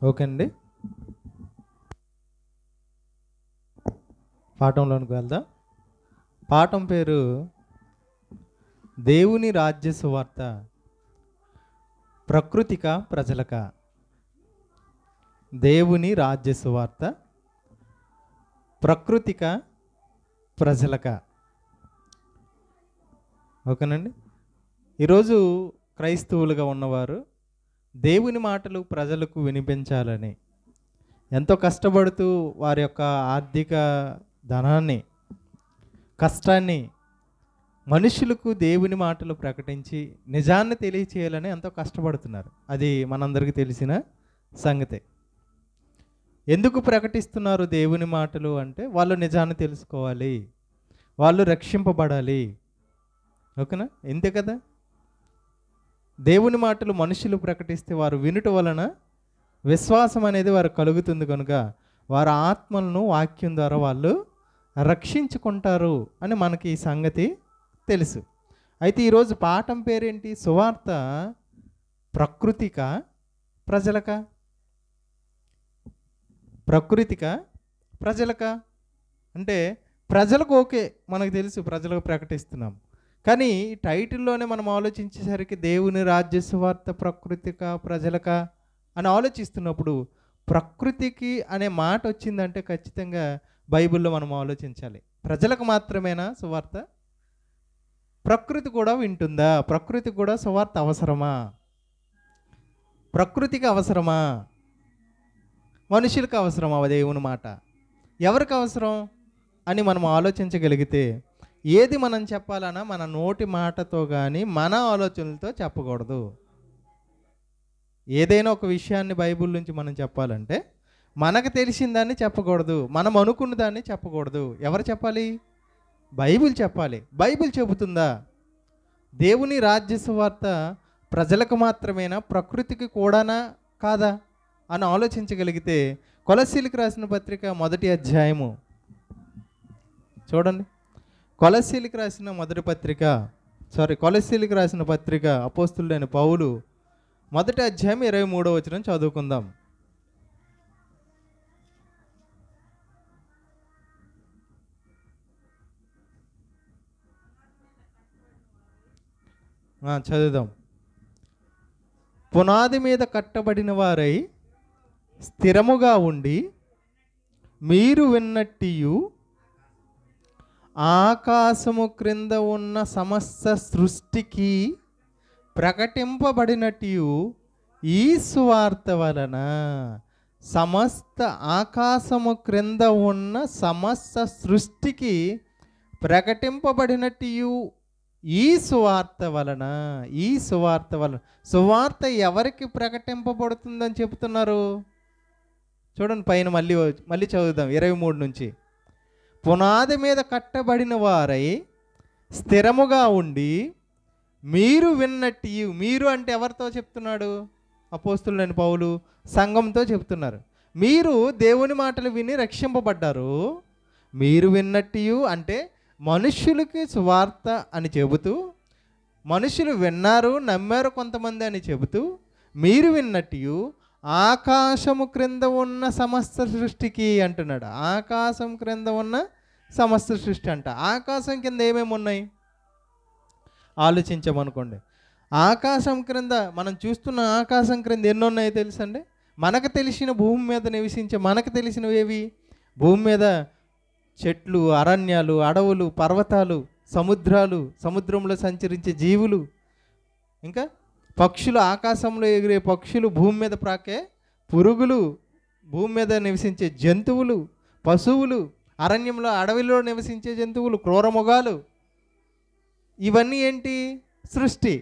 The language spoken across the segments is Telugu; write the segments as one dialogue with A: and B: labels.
A: ఓకే అండి, పాఠంలోనికి వెళ్దాం. పాఠం పేరు దేవుని రాజ్య సువార్త, ప్రకృతిక ప్రజలక. దేవుని రాజ్య సువార్త, ప్రకృతిక ప్రజలక. ఓకేనండి. ఈరోజు క్రైస్తవులుగా ఉన్నవారు దేవుని మాటలు ప్రజలకు వినిపించాలని ఎంతో కష్టపడుతూ వారి యొక్క ఆర్థిక ధనాన్ని, కష్టాన్ని మనుషులకు దేవుని మాటలు ప్రకటించి నిజాన్ని తెలియచేయాలని ఎంతో కష్టపడుతున్నారు. అది మనందరికీ తెలిసిన సంగతే. ఎందుకు ప్రకటిస్తున్నారు దేవుని మాటలు అంటే, వాళ్ళు నిజాన్ని తెలుసుకోవాలి, వాళ్ళు రక్షింపబడాలి. ఓకేనా? ఇంతే కదా. దేవుని మాటలు మనుషులు ప్రకటిస్తే వారు వినుట వలన విశ్వాసం అనేది వారు కలుగుతుంది కనుక వారి ఆత్మలను వాక్యం ద్వారా వాళ్ళు రక్షించుకుంటారు అని మనకి ఈ సంగతి తెలుసు. అయితే ఈరోజు పాఠం పేరేంటి? సువార్త ప్రకృతిక ప్రజలక. ప్రకృతిక ప్రజలక అంటే ప్రజలకు ఓకే, మనకు తెలుసు ప్రజలకు ప్రకటిస్తున్నాం. కానీ టైటిల్లోనే మనం ఆలోచించేసరికి దేవుని రాజ్య సువార్త ప్రకృతిక ప్రజలక అని ఆలోచిస్తున్నప్పుడు ప్రకృతికి అనే మాట వచ్చిందంటే ఖచ్చితంగా బైబిల్లో మనం ఆలోచించాలి. ప్రజలకు మాత్రమేనా సువార్త? ప్రకృతి కూడా వింటుందా? ప్రకృతికి కూడా సువార్త అవసరమా? ప్రకృతికి అవసరమా? మనుషులకు అవసరమా దేవుని మాట? ఎవరికి అవసరం అని మనం ఆలోచించగలిగితే ఏది మనం చెప్పాలన్నా మన నోటి మాటతో కానీ మన ఆలోచనలతో చెప్పకూడదు. ఏదైనా ఒక విషయాన్ని బైబిల్ నుంచి మనం చెప్పాలంటే మనకు తెలిసిన దాన్ని చెప్పకూడదు, మనం అనుకున్న దాన్ని చెప్పకూడదు. ఎవరు చెప్పాలి? బైబిల్ చెప్పాలి. బైబిల్ చెబుతుందా దేవుని రాజ్య సువార్త ప్రజలకు మాత్రమేనా, ప్రకృతికి కూడానా కాదా అని ఆలోచించగలిగితే కొలస్సీలకు రాసిన పత్రిక 1వ అధ్యాయము చూడండి. కొలస్సీలకు రాసిన పత్రిక అపోస్తులుడైన పౌలు 1వ అధ్యాయం 23వ వచనం చదువుకుందాం. చదువుదాం. పునాది మీద కట్టబడిన వారై స్థిరముగా ఉండి మీరు విన్నట్టియు ఆకాశము క్రింద ఉన్న సమస్త సృష్టికి ప్రకటింపబడినట్టు ఈ సువార్త వలన సమస్త ఆకాశము క్రింద ఉన్న సమస్త సృష్టికి ప్రకటింపబడినట్టు ఈ సువార్త వలన సువార్త ఎవరికి ప్రకటింపబడుతుందని చెప్తున్నారు? చూడండి పైన మళ్ళీ చదువుదాం 23 నుంచి. పునాది మీద కట్టబడిన వారై స్థిరముగా ఉండి మీరు విన్నట్టు, మీరు అంటే ఎవరితో చెప్తున్నాడు? అపోస్తులైన పౌలు సంఘంతో చెప్తున్నారు. మీరు దేవుని మాటలు విని రక్షింపబడ్డారు. మీరు విన్నట్టు అంటే మనుష్యులకి సువార్త అని చెబుతూ, మనుషులు విన్నారు, నమ్మారు కొంతమంది అని చెబుతూ, మీరు విన్నట్టు ఆకాశము క్రింద ఉన్న సమస్త సృష్టికి అంటున్నాడు. ఆకాశం క్రింద ఉన్న సమస్త సృష్టి అంట. ఆకాశం కింద ఏమేమి ఉన్నాయి ఆలోచించామనుకోండి. ఆకాశం క్రింద మనం చూస్తున్న ఆకాశం క్రింద ఎన్ని ఉన్నాయో తెలుసండి? మనకు తెలిసిన భూమి మీద నివసించే మనకు తెలిసినవి ఏవి? భూమి మీద చెట్లు, అరణ్యాలు, అడవులు, పర్వతాలు, సముద్రాలు, సముద్రంలో సంచరించే జీవులు, ఇంకా పక్షులు, ఆకాశంలో ఎగిరే పక్షులు, భూమి మీద ప్రాకే పురుగులు, భూమి మీద నివసించే జంతువులు, పశువులు, అరణ్యంలో అడవిలో నివసించే జంతువులు, క్రూరమృగాలు, ఇవన్నీ ఏంటి? సృష్టి.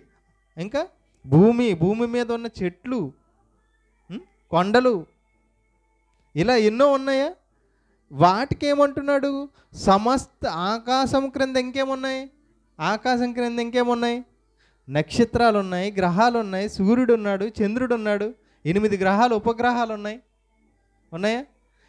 A: ఇంకా భూమి మీద ఉన్న చెట్లు, కొండలు, ఇలా ఎన్నో ఉన్నాయా? వాటికి ఏమంటున్నాడు? సమస్త ఆకాశం క్రింద ఇంకేమున్నాయి? ఆకాశం క్రింద ఇంకేమున్నాయి? నక్షత్రాలు ఉన్నాయి, గ్రహాలు ఉన్నాయి, సూర్యుడు ఉన్నాడు, చంద్రుడు ఉన్నాడు, 8 గ్రహాలు, ఉపగ్రహాలు ఉన్నాయా?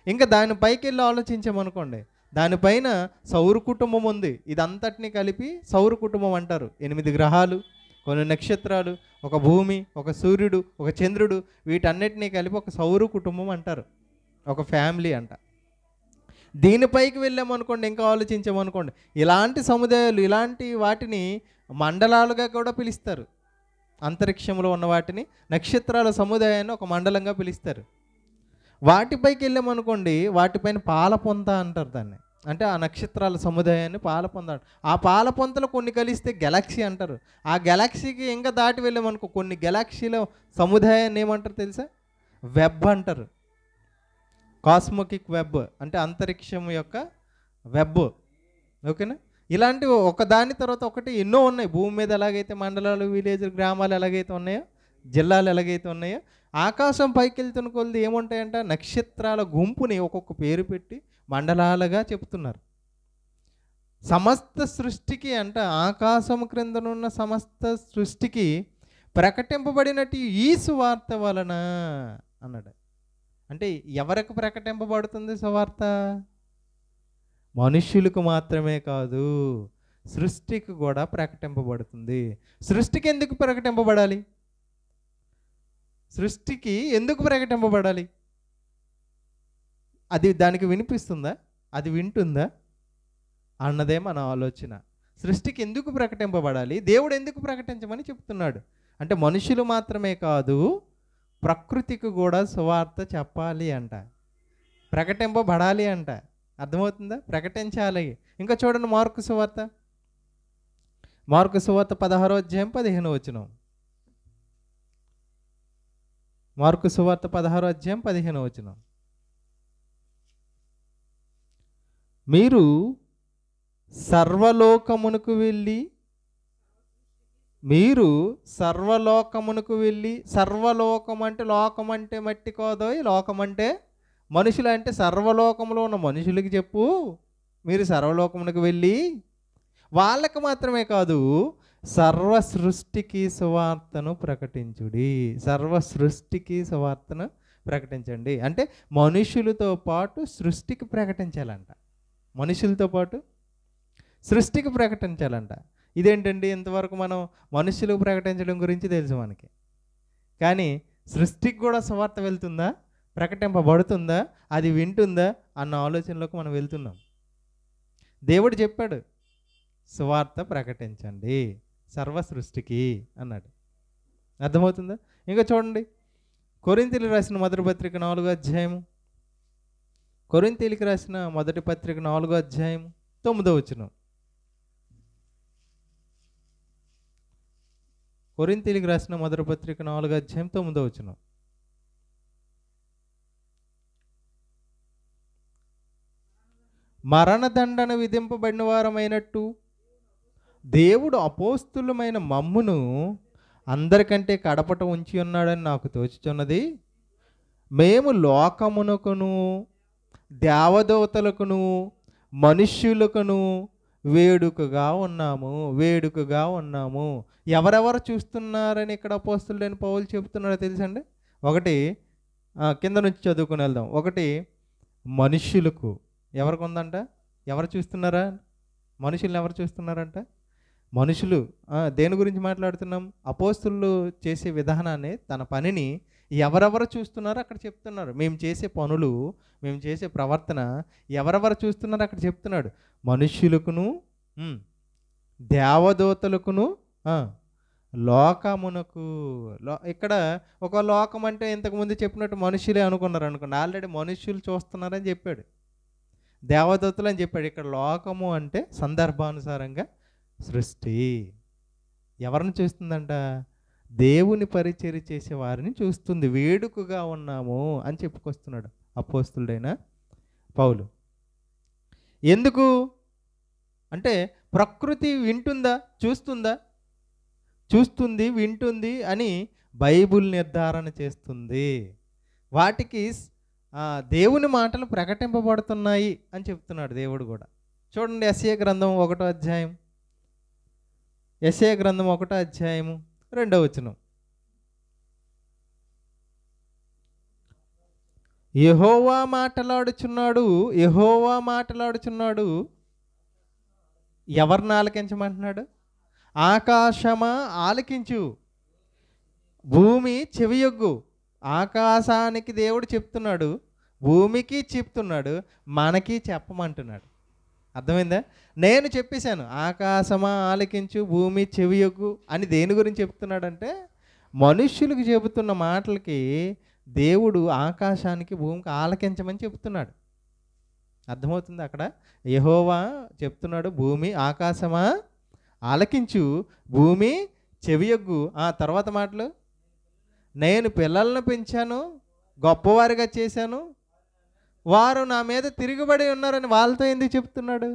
A: ఇంకా దానిపైకి వెళ్ళి ఆలోచించామనుకోండి, దానిపైన సౌర కుటుంబం ఉంది. ఇదంతటిని కలిపి సౌర కుటుంబం అంటారు. 8 గ్రహాలు, కొన్ని నక్షత్రాలు, ఒక భూమి, ఒక సూర్యుడు, ఒక చంద్రుడు, వీటన్నిటినీ కలిపి ఒక సౌర కుటుంబం అంటారు, ఒక ఫ్యామిలీ అంట. దీనిపైకి వెళ్ళామనుకోండి, ఇంకా ఆలోచించామనుకోండి, ఇలాంటి సముదాయాలు, ఇలాంటి వాటిని మండలాలుగా కూడా పిలుస్తారు. అంతరిక్షంలో ఉన్న వాటిని, నక్షత్రాల సముదాయాన్ని ఒక మండలంగా పిలుస్తారు. వాటిపైకి వెళ్ళామనుకోండి, వాటిపైన పాలపొంత అంటారు దాన్ని. అంటే ఆ నక్షత్రాల సముదాయాన్ని పాలపొంత. ఆ పాలపొంతలు కొన్ని కలిస్తే గెలాక్సీ అంటారు. ఆ గెలాక్సీకి ఇంకా దాటి వెళ్ళామనుకో, కొన్ని గెలాక్సీల సముదాయాన్ని ఏమంటారు తెలుసా? వెబ్ అంటారు. కాస్మోకిక్ వెబ్ అంటే అంతరిక్షం యొక్క వెబ్. ఓకేనా? ఇలాంటివి ఒకదాని తర్వాత ఒకటి ఎన్నో ఉన్నాయి. భూమి మీద ఎలాగైతే మండలాలు, విలేజ్లు, గ్రామాలు ఎలాగైతే ఉన్నాయో, జిల్లాలు ఎలాగైతే ఉన్నాయో, ఆకాశం పైకి వెళ్తున్న కొలది ఏముంటాయంట, నక్షత్రాల గుంపుని ఒక్కొక్క పేరు పెట్టి మండలాలుగా చెప్తున్నారు. సమస్త సృష్టికి అంట, ఆకాశం క్రిందనున్న సమస్త సృష్టికి ప్రకటింపబడినట్టు ఈ సువార్త వలన అన్నాడు. అంటే ఎవరికి ప్రకటింపబడుతుంది సువార్త? మనుష్యులకు మాత్రమే కాదు, సృష్టికి కూడా ప్రకటింపబడుతుంది. సృష్టికి ఎందుకు ప్రకటింపబడాలి? సృష్టికి ఎందుకు ప్రకటింపబడాలి? అది దానికి వినిపిస్తుందా? అది వింటుందా అన్నదే మన ఆలోచన. సృష్టికి ఎందుకు ప్రకటింపబడాలి? దేవుడు ఎందుకు ప్రకటించమని చెప్తున్నాడు అంటే, మనుషులు మాత్రమే కాదు, ప్రకృతికి కూడా సువార్త చెప్పాలి అంట, ప్రకటింపబడాలి అంట. అర్థమవుతుందా? ప్రకటించాలి. ఇంకా చూడండి, మార్కు సువార్త 16వ అధ్యాయం 15వ వచనం. మార్కు సువార్త 16వ అధ్యాయం 15వ వచనం. మీరు సర్వలోకమునకు వెళ్ళి, సర్వలోకం అంటే లోకం అంటే మట్టి కోదోయ్, లోకం అంటే మనుషులు, అంటే సర్వలోకంలో ఉన్న మనుషులకి చెప్పు, మీరు సర్వలోకమునకు వెళ్ళి, వాళ్ళకి మాత్రమే కాదు, సర్వ సృష్టికి సువార్తను ప్రకటించుడి. సర్వ సృష్టికి సువార్తను ప్రకటించండి అంటే మనుషులతో పాటు సృష్టికి ప్రకటించాలంట. మనుషులతో పాటు సృష్టికి ప్రకటించాలంట. ఇదేంటండి, ఇంతవరకు మనం మనుషులకు ప్రకటించడం గురించి తెలుసు మనకి, కానీ సృష్టికి కూడా సువార్త వెళ్తుందా, ప్రకటింపబడుతుందా, అది వింటుందా అన్న ఆలోచనలోకి మనం వెళ్తున్నాం. దేవుడు చెప్పాడు, సువార్త ప్రకటించండి సర్వ సృష్టికి అన్నాడు. అర్థమవుతుందా? ఇంకా చూడండి, కొరింథీయులకు రాసిన మొదటి పత్రిక 4వ అధ్యాయము. కొరింథీయులకు రాసిన మొదటి పత్రిక 4వ అధ్యాయము 9వ వచనం. కొరింథీయులకు రాసిన మొదటి పత్రిక 4వ అధ్యాయం 9వ వచనం. మరణదండన విధింపబడిన వారమైనట్టు దేవుడు అపోస్తులమైన మమ్మును అందరికంటే కడపట ఉంచి ఉన్నాడని నాకు తోచుచున్నది. మేము లోకమునకును, దేవదూతలకును, మనుష్యులకును వేడుకగా ఉన్నాము. ఎవరెవరు చూస్తున్నారని ఇక్కడ అపోస్తులైన పౌలు చెబుతున్నాడో తెలుసండి? ఒకటి కింద నుంచి చదువుకుని వెళ్దాం. ఒకటి మనుష్యులకు ఎవరికి ఉందంట? ఎవరు చూస్తున్నారా? మనుషుల్ని ఎవరు చూస్తున్నారంట? మనుషులు. దేని గురించి మాట్లాడుతున్నాం? అపోస్తులు చేసే విధానాన్ని, తన పనిని ఎవరెవరు చూస్తున్నారో అక్కడ చెప్తున్నారు. మేము చేసే పనులు, మేము చేసే ప్రవర్తన ఎవరెవరు చూస్తున్నారో అక్కడ చెప్తున్నాడు. మనుష్యులకును, దేవదూతలకును, లోకమునకు. ఇక్కడ ఒక లోకం అంటే ఇంతకుముందు చెప్పినట్టు మనుషులే అనుకోండి. ఆల్రెడీ మనుష్యులు చూస్తున్నారని చెప్పాడు, దేవదూతలు అని చెప్పాడు. ఇక్కడ లోకము అంటే సందర్భానుసారంగా సృష్టి. ఎవరిని చూస్తుందంట? దేవుని పరిచర్య చేసే వారిని చూస్తుంది. వేడుకగా ఉన్నాము అని చెప్పుకొస్తున్నాడు అపోస్తులుడైన పౌలు. ఎందుకు అంటే, ప్రకృతి వింటుందా, చూస్తుందా? చూస్తుంది, వింటుంది అని బైబిల్ నిర్ధారణ చేస్తుంది. వాటికి దేవుని మాటలు ప్రకటింపబడుతున్నాయి అని చెప్తున్నాడు దేవుడు కూడా. చూడండి, యెషయా గ్రంథం 1వ అధ్యాయం. యెషయా గ్రంథం 1వ అధ్యాయము 2వ వచనం. యెహోవా మాటలాడుచున్నాడు. ఎవరిని ఆలకించమంటున్నాడు? ఆకాశమా ఆలకించు, భూమి చెవియొగ్గు. ఆకాశానికి దేవుడు చెప్తున్నాడు, భూమికి చెప్తున్నాడు, మనకి చెప్పమంటున్నాడు. అర్థమైందా? నేను చెప్పేశాను, ఆకాశమా ఆలకించు, భూమి చెవియొగ్గు అని దేని గురించి చెప్తున్నాడంటే, మనుష్యులకు చెబుతున్న మాటలకి దేవుడు ఆకాశానికి భూమికి ఆలకించమని చెప్తున్నాడు. అర్థమవుతుంది? అక్కడ యెహోవా చెప్తున్నాడు, భూమి ఆకాశమా ఆలకించు, భూమి చెవియొగ్గు. ఆ తర్వాత మాటలు, నేను పిల్లలను పెంచాను, గొప్పవారిగా చేశాను, వారు నా మీద తిరుగుబడి ఉన్నారని వాళ్ళతో ఎందుకు చెప్తున్నాడు?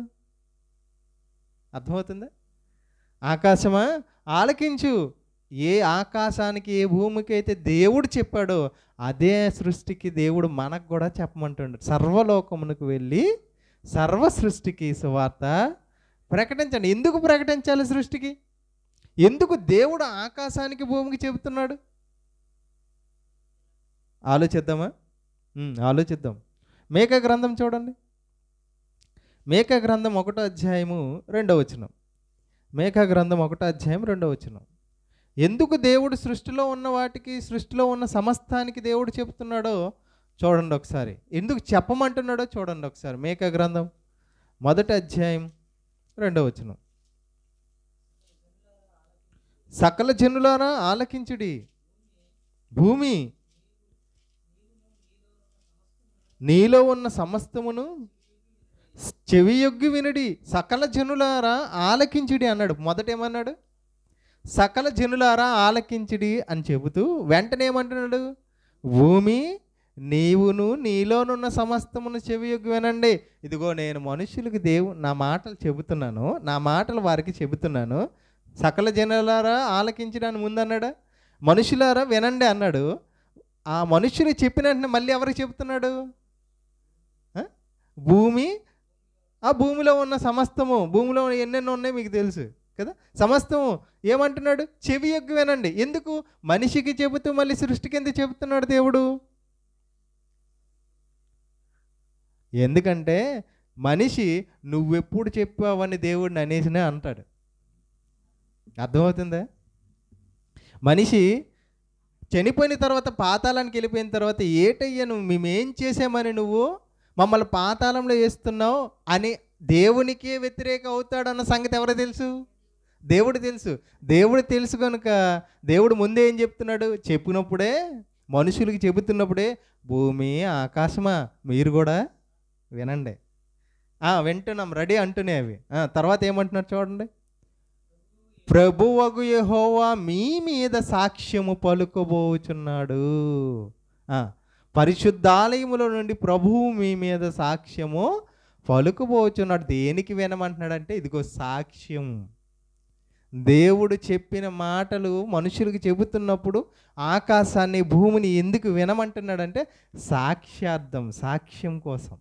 A: అర్థమవుతుందా? ఆకాశమా ఆలకించు. ఏ ఆకాశానికి, ఏ భూమికి అయితే దేవుడు చెప్పాడో అదే సృష్టికి దేవుడు మనకు కూడా చెప్పమంటున్నాడు. సర్వలోకమునకు వెళ్ళి సర్వ సృష్టికి సువార్త ప్రకటించండి. ఎందుకు ప్రకటించాలి సృష్టికి? ఎందుకు దేవుడు ఆకాశానికి భూమికి చెబుతున్నాడు? ఆలోచిద్దామా? ఆలోచిద్దాం. మేకా గ్రంథం చూడండి. మేకా గ్రంథం 1వ అధ్యాయము 2వ వచనం. మేకా గ్రంథం 1వ అధ్యాయం 2వ వచనం. ఎందుకు దేవుడు సృష్టిలో ఉన్న వాటికి, సృష్టిలో ఉన్న సమస్తానికి దేవుడు చెప్తున్నాడో చూడండి ఒకసారి. ఎందుకు చెప్పమంటున్నాడో చూడండి ఒకసారి. మేకా గ్రంథం 1వ అధ్యాయం 2వ వచనం. సకల జనులారా ఆలకించుడి, భూమి నీలో ఉన్న సమస్తమును చెవియొగ్గి వినుడి, సకల జనులారా ఆలకించుడి అన్నాడు. మొదటేమన్నాడు? సకల జనులారా ఆలకించుడి అని చెబుతూ వెంటనే ఏమంటున్నాడు? భూమి నీవును నీలోనున్న సమస్తమును చెవియొగ్గి వినండి. ఇదిగో నేను మనుషులకు నా మాటలు చెబుతున్నాను, నా మాటలు వారికి చెబుతున్నాను. సకల జనులారా ఆలకించడానికి ముందన్నాడా? మనుషులారా వినండి అన్నాడు. ఆ మనుషులు చెప్పిన వెంటనే మళ్ళీ ఎవరికి చెబుతున్నాడు? భూమి, ఆ భూమిలో ఉన్న సమస్తము, భూమిలో ఎన్నెన్నో ఉన్నాయి మీకు తెలుసు కదా, సమస్తము ఏమంటున్నాడు? చెవియొగ్గి వినండి. ఎందుకు? మనిషికి చెబుతూ మళ్ళీ సృష్టికి ఎందుకు చెబుతున్నాడు దేవుడు? ఎందుకంటే మనిషి నువ్వెప్పుడు చెప్పావని దేవుడిని అనేసినే అంటాడు. అర్థమవుతుందా? మనిషి చనిపోయిన తర్వాత, పాతాళానికి వెళ్ళిపోయిన తర్వాత, ఏటయ్యా నువ్వు మేమేం చేసామని నువ్వు మమ్మల్ని పాతాళంలో వేస్తున్నావు అని దేవునికే వ్యతిరేక అవుతాడన్న సంగతి ఎవరో తెలుసు? దేవుడు తెలుసు. దేవుడు తెలుసు కనుక దేవుడు ముందే ఏం చెప్తున్నాడు? చెప్పినప్పుడే, మనుషులకి చెబుతున్నప్పుడే, భూమి ఆకాశమా మీరు కూడా వినండి. వింటున్నాం, రెడీ అంటూనే అవి. తర్వాత ఏమంటున్నారు చూడండి. ప్రభువగు యెహోవా మీ మీద సాక్ష్యము పలుకబోచున్నాడు. పరిశుద్ధాలయములో నుండి ప్రభువు మీ మీద సాక్ష్యము పలుకబోచున్నాడు. దేనికి వినమంటున్నాడంటే, ఇదిగో సాక్ష్యం. దేవుడు చెప్పిన మాటలు మనుషులకు చెబుతున్నప్పుడు ఆకాశాన్ని, భూమిని ఎందుకు వినమంటున్నాడంటే సాక్ష్యార్థం, సాక్ష్యం కోసం,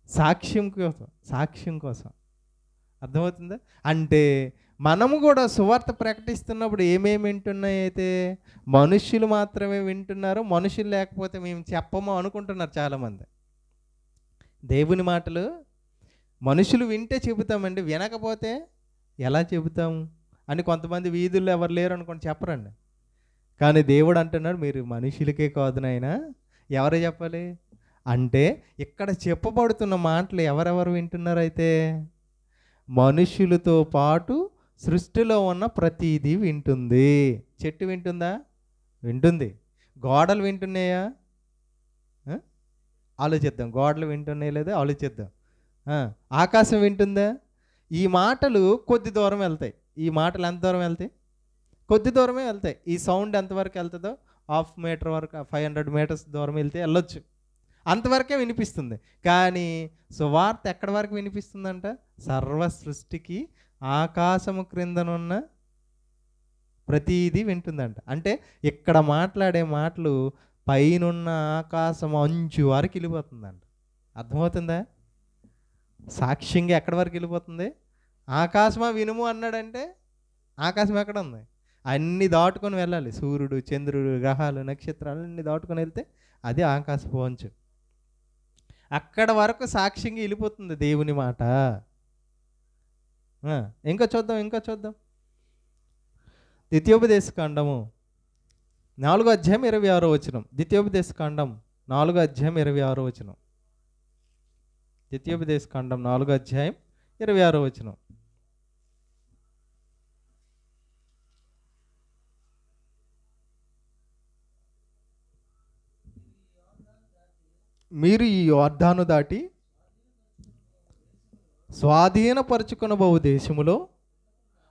A: సాక్ష్యం కోసం. అర్థమవుతుందా? అంటే మనము కూడా సువార్త ప్రకటిస్తున్నప్పుడు ఏమేమి వింటున్నాయి? అయితే మనుష్యులు మాత్రమే వింటున్నారు, మనుషులు లేకపోతే మేము చెప్పము అనుకుంటున్నారు చాలామంది. దేవుని మాటలు మనుషులు వింటే చెబుతామండి, వినకపోతే ఎలా చెబుతాము అని కొంతమంది వీధుల్లో ఎవరు లేరు అనుకోండి చెప్పరండి. కానీ దేవుడు అంటున్నాడు, మీరు మనుషులకే కాదు నాయనా, ఎవరు చెప్పాలి అంటే ఇక్కడ చెప్పబడుతున్న మాటలు ఎవరెవరు వింటున్నారు? అయితే మనుషులతో పాటు సృష్టిలో ఉన్న ప్రతిదీ వింటుంది. చెట్టు వింటుందా? వింటుంది. గోడలు వింటున్నాయా? ఆలోచిద్దాం. గోడలు వింటున్నాయి లేదా ఆలోచిద్దాం. ఆకాశం వింటుందా? ఈ మాటలు కొద్ది దూరం వెళ్తాయి. ఈ మాటలు ఎంత దూరం వెళ్తాయి? కొద్ది దూరమే వెళ్తాయి. ఈ సౌండ్ ఎంతవరకు వెళ్తుందో, 1/2 మీటర్ వరకు, 500 మీటర్స్ దూరం వెళ్తే వెళ్ళొచ్చు, అంతవరకే వినిపిస్తుంది. కానీ సువార్త ఎక్కడి వరకు వినిపిస్తుందంట? సర్వ సృష్టికి, ఆకాశము క్రిందనున్న ప్రతిదీ వింటుందంట. అంటే ఇక్కడ మాట్లాడే మాటలు పైనున్న ఆకాశం అంచు వరకు వెళ్ళిపోతుందంట. అర్థమవుతుందా? సాక్ష్యంగా ఎక్కడి వరకు వెళ్ళిపోతుంది? ఆకాశమా వినుము అన్నాడంటే ఆకాశం ఎక్కడ ఉంది? అన్నీ దాటుకొని వెళ్ళాలి. సూర్యుడు, చంద్రుడు, గ్రహాలు, నక్షత్రాలు అన్నీ దాటుకొని వెళ్తే అది ఆకాశపు అంచు. అక్కడ వరకు సాక్ష్యంగా వెళ్ళిపోతుంది దేవుని మాట. ఇంకా చూద్దాం, ఇంకా చూద్దాం. ద్వితీయోపదేశకాండము 4:26 ద్వితీయోపదేశకాండం 4:26 ద్వితీయోపదేశకాండం 4:26 మీరు ఈ యోర్దాను దాటి స్వాధీనపరుచుకొనబోవు దేశములో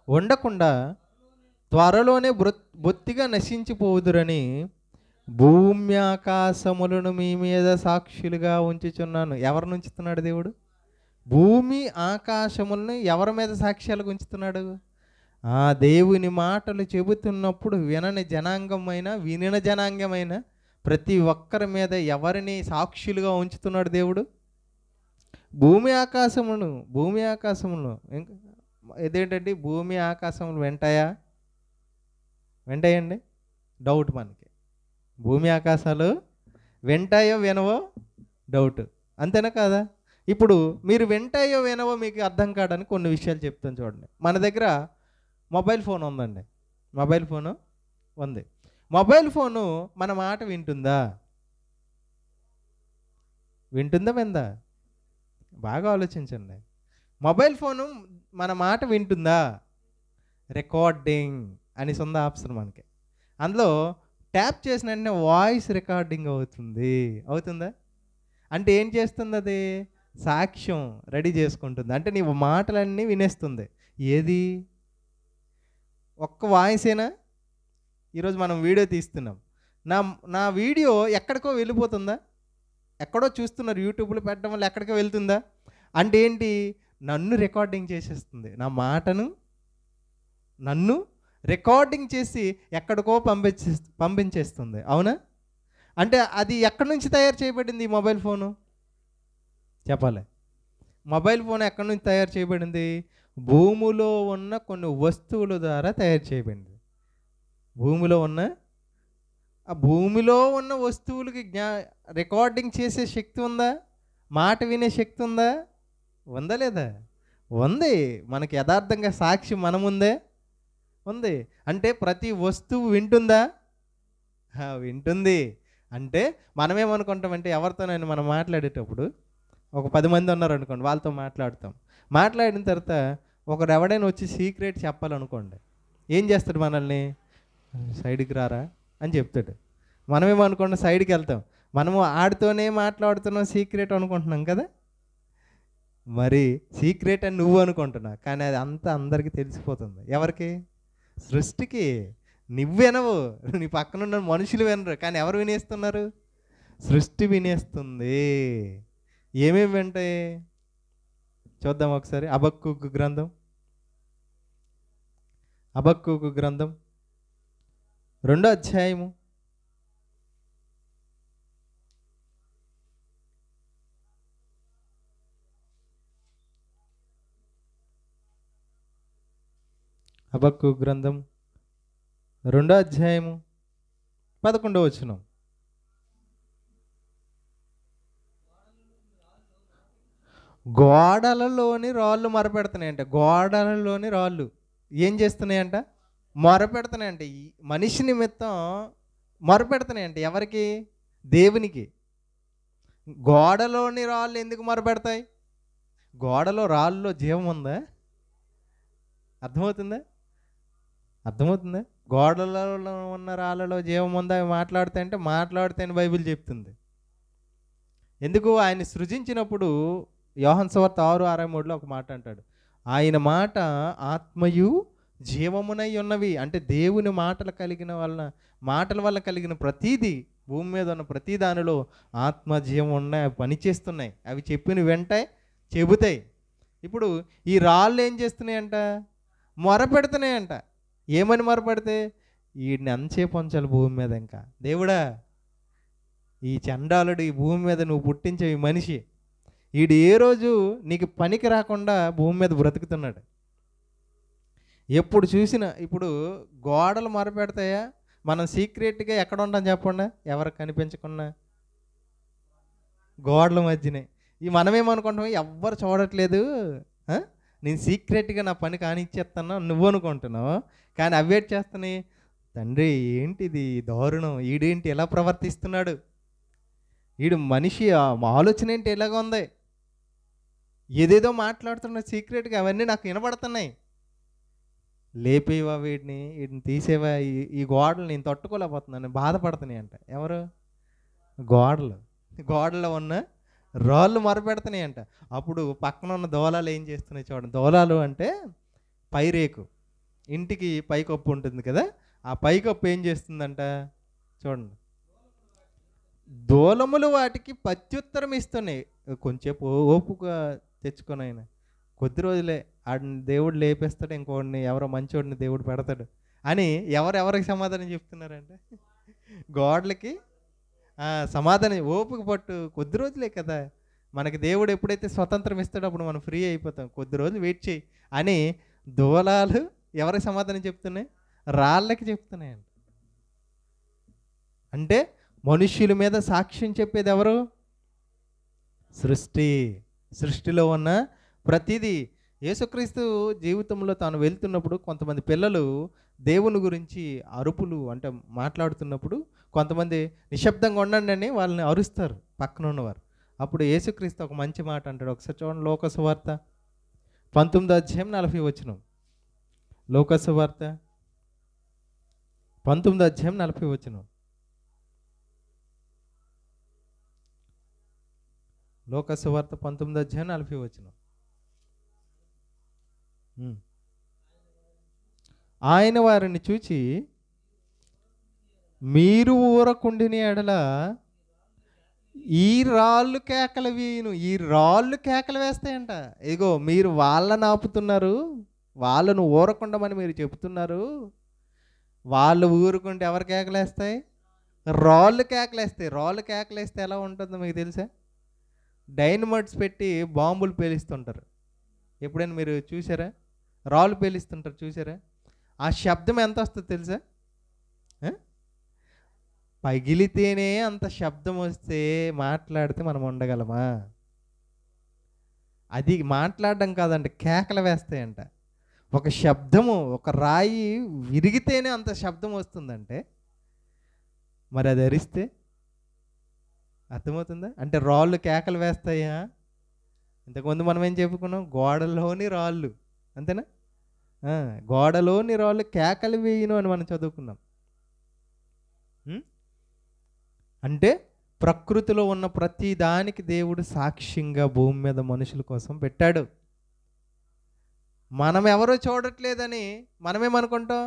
A: ఉండకుండా త్వరలోనే బొత్తిగా నశించిపోదురని భూమి ఆకాశములను మీ మీద సాక్షులుగా ఉంచుచున్నాను. ఎవరిని ఉంచుతున్నాడు దేవుడు? భూమి ఆకాశములను ఎవరి మీద సాక్ష్యాలుగా ఉంచుతున్నాడు? ఆ దేవుని మాటలు చెబుతున్నప్పుడు వినని జనాంగమైన వినిన జనాంగమైన ప్రతి ఒక్కరి మీద ఎవరిని సాక్షులుగా ఉంచుతున్నాడు దేవుడు? భూమి ఆకాశములను ఇంకా ఇదేంటండి, భూమి ఆకాశములు వెంటాయండి? డౌట్ మనకి. భూమి ఆకాశాలు వెంటాయో వినవో డౌట్, అంతేనా కాదా? ఇప్పుడు మీరు వెంటాయో వినవో మీకు అర్థం కావడానికి కొన్ని విషయాలు చెప్తాను చూడండి. మన దగ్గర మొబైల్ ఫోన్ ఉందండి, మొబైల్ ఫోను ఉంది. మొబైల్ ఫోను మన మాట వింటుందా? విందా? బాగా ఆలోచించండి. మొబైల్ ఫోను మన మాట వింటుందా? రికార్డింగ్ అనేసి ఉంది ఆప్షన్ మనకి. అందులో ట్యాప్ చేసిన వెంటనే వాయిస్ రికార్డింగ్ అవుతుందా? అంటే ఏం చేస్తుంది అది? సాక్ష్యం రెడీ చేసుకుంటుంది. అంటే నీ మాటలన్నీ వినేస్తుంది. ఏది? ఒక్క వాయిసేనా? ఈరోజు మనం వీడియో తీస్తున్నాం, నా వీడియో ఎక్కడికో వెళ్ళిపోతుందా? ఎక్కడో చూస్తున్నారు, యూట్యూబ్లో పెట్టడం వల్ల ఎక్కడికో వెళ్తుందా? అంటే ఏంటి? నన్ను రికార్డింగ్ చేసేస్తుంది. నా మాటను నన్ను రికార్డింగ్ చేసి ఎక్కడికో పంపించేస్తుంది. అవునా? అంటే అది ఎక్కడి నుంచి తయారు చేయబడింది ఈ మొబైల్ ఫోను? చెప్పాలి. మొబైల్ ఫోన్ ఎక్కడి నుంచి తయారు చేయబడింది? భూమిలో ఉన్న కొన్ని వస్తువుల ద్వారా తయారు చేయబడింది. భూమిలో ఉన్న వస్తువులకి రికార్డింగ్ చేసే శక్తి ఉందా? మాట వినే శక్తి ఉందా? ఉందా లేదా? ఉంది. మనకి యథార్థంగా సాక్షి మన ముందే ఉంది. అంటే ప్రతి వస్తువు వింటుందా? వింటుంది. అంటే మనమేమనుకుంటామంటే, ఎవరితోనైనా మనం మాట్లాడేటప్పుడు ఒక 10 మంది ఉన్నారు అనుకోండి, వాళ్ళతో మాట్లాడిన తర్వాత ఒకరు ఎవడైనా వచ్చి సీక్రెట్ చెప్పాలనుకోండి, ఏం చేస్తాడు? మనల్ని సైడ్కి రారా అని చెప్తాడు. మనమేమనుకోండి, సైడ్కి వెళ్తాం. మనము ఆడితోనే మాట్లాడుతున్నాం, సీక్రెట్ అనుకుంటున్నాం కదా. మరి సీక్రెట్ అని నువ్వు అనుకుంటున్నా, కానీ అది అంతా అందరికీ తెలిసిపోతుంది. ఎవరికి? సృష్టికి. నువ్వు వినవు, నీ పక్కనున్న మనుషులు వినరు, కానీ ఎవరు వినేస్తున్నారు? సృష్టి వినేస్తుంది. ఏమేమి వింటాయి చూద్దాం ఒకసారి. హబక్కూకు గ్రంథం 2వ అధ్యాయము 11వ గోడలలోని రాళ్ళు మొరపెడుతున్నాయంట. గోడలలోని రాళ్ళు ఏం చేస్తున్నాయంట? మొరపెడుతున్నాయంట. ఈ మనిషి నిమిత్తం మొరపెడుతున్నాయంట. ఎవరికి? దేవునికి. గోడలోని రాళ్ళు ఎందుకు మొరపెడతాయి? గోడలో రాళ్ళలో జీవం ఉందా? అర్థమవుతుందా? గోడలలో ఉన్న రాళ్ళలో జీవం ఉందా? అవి మాట్లాడితే బైబిల్ చెప్తుంది. ఎందుకు? ఆయన సృజించినప్పుడు యోహాను సువార్త 6:63 ఒక మాట అంటాడు, ఆయన మాట ఆత్మయు జీవమునై ఉన్నవి. అంటే దేవుని మాటల వల్ల కలిగిన ప్రతీది, భూమి మీద ఉన్న ప్రతి దానిలో ఆత్మ జీవం ఉన్నాయి, అవి పనిచేస్తున్నాయి, అవి చెప్పిన వెంటనే చెబుతాయి. ఇప్పుడు ఈ రాళ్ళు ఏం చేస్తున్నాయంట? మొరపెడుతున్నాయంట. ఏమని మొరపెడితే? వీడిని ఎంతసేపు ఉంచాలి భూమి మీద? ఇంకా దేవుడా, ఈ చండాలుడు ఈ భూమి మీద నువ్వు పుట్టించే ఈ మనిషి, వీడు ఏ రోజు నీకు పనికి రాకుండా భూమి మీద బ్రతుకుతున్నాడు. ఎప్పుడు చూసినా ఇప్పుడు గోడలు మొరపెడతాయా? మనం సీక్రెట్గా ఎక్కడ ఉంటాం చెప్పండి? ఎవరికి కనిపించకుండా గోడల మధ్యనే. మనమేమనుకుంటాం, ఎవ్వరు చూడట్లేదు, నేను సీక్రెట్గా నా పని కానిచ్చేస్తాను నువ్వు అనుకుంటున్నావు, కానీ అవేట్ చేస్తున్నాయి. తండ్రి ఏంటిది దారుణం, ఈడేంటి ఎలా ప్రవర్తిస్తున్నాడు, ఈడు మనిషి ఆలోచన ఏంటి ఎలాగ ఉంది, ఏదేదో మాట్లాడుతున్న సీక్రెట్గా అవన్నీ నాకు వినబడుతున్నాయి. లేపేవా వీడిని తీసేవా, ఈ గోడలు నేను తట్టుకోలేకపోతున్నాను, బాధపడుతున్నాయి అంట. ఎవరు? గోడలో ఉన్న రాళ్ళు మొరపెడుతున్నాయి అంట. అప్పుడు పక్కన ఉన్న దోలాలు ఏం చేస్తున్నాయి చూడండి. దోలాలు అంటే పైరేకు, ఇంటికి పైకప్పు ఉంటుంది కదా, ఆ పైకప్పు ఏం చేస్తుందంట చూడండి. దూలములు వాటికి ప్రత్యుత్తరం ఇస్తున్నాయి. కొంచెంసేపు ఓపుగా తెచ్చుకొని ఆయన, కొద్ది రోజులే ఆడిని దేవుడు లేపేస్తాడు, ఇంకోడిని ఎవరో మంచోడిని దేవుడు పెడతాడు అని ఎవరెవరికి సమాధానం చెప్తున్నారంటే గోడలకి సమాధానం. ఓపిక పట్టు, కొద్ది రోజులే కదా, మనకి దేవుడు ఎప్పుడైతే స్వతంత్రం ఇస్తాడో అప్పుడు మనం ఫ్రీ అయిపోతాం, కొద్ది రోజులు వెయిట్ చేయి అని దూలాలు ఎవరికి సమాధానం చెప్తున్నాయి? రాళ్ళకి చెప్తున్నాయండి. అంటే మనుష్యుల మీద సాక్ష్యం చెప్పేది ఎవరు? సృష్టిలో ఉన్న ప్రతిదీ. యేసుక్రీస్తు జీవితంలో తాను వెళ్తున్నప్పుడు కొంతమంది పిల్లలు దేవుని గురించి అరుపులు అంటే మాట్లాడుతున్నప్పుడు కొంతమంది నిశ్శబ్దంగా ఉండండి అని వాళ్ళని అరుస్తారు పక్కన ఉన్నవారు. అప్పుడు యేసుక్రీస్తు ఒక మంచి మాట అంటాడు. ఒకసారి చూడండి, లోక సువార్త 19:40. లోక సువార్త 19:40. లోక సువార్త 19:40. ఆయన వారిని చూచి, మీరు ఊరకుండిని ఎడల ఈ రాళ్ళు కేకలు వీను. ఈ రాళ్ళు కేకలు వేస్తాయంట. ఇగో మీరు వాళ్ళని ఆపుతున్నారు, వాళ్ళను ఊరకుండమని మీరు చెప్తున్నారు. వాళ్ళు ఊరుకుంటే ఎవరు కేకలేస్తాయి? రాళ్ళు కేకలేస్తాయి. రాళ్ళు కేకలేస్తే ఎలా ఉంటుందో మీకు తెలుసా? డైనమైట్స్ పెట్టి బాంబులు పేలిస్తుంటారు. ఎప్పుడైనా మీరు చూసారా? రాళ్ళు పేలిస్తుంటారు చూసారా? ఆ శబ్దం ఎంత వస్తుందో తెలుసా? పగిలితేనే అంత శబ్దం వస్తే మాట్లాడితే మనం ఉండగలమా? అది మాట్లాడడం కాదంట, కేకలు వేస్తాయంట. ఒక శబ్దము, ఒక రాయి విరిగితేనే అంత శబ్దం వస్తుందంటే మరి అది అరిస్తే అర్థమవుతుందా? అంటే రాళ్ళు కేకలు వేస్తాయా? ఇంతకుముందు మనం ఏం చెప్పుకున్నాం? గోడలోని రాళ్ళు, అంతేనా? గోడలోని రాళ్ళు కేకలు వేయను అని మనం చదువుకున్నాం. అంటే ప్రకృతిలో ఉన్న ప్రతి దానికి దేవుడు సాక్ష్యంగా భూమి మీద మనుషుల కోసం పెట్టాడు. మనం ఎవరో చూడట్లేదని మనమేమనుకుంటాం?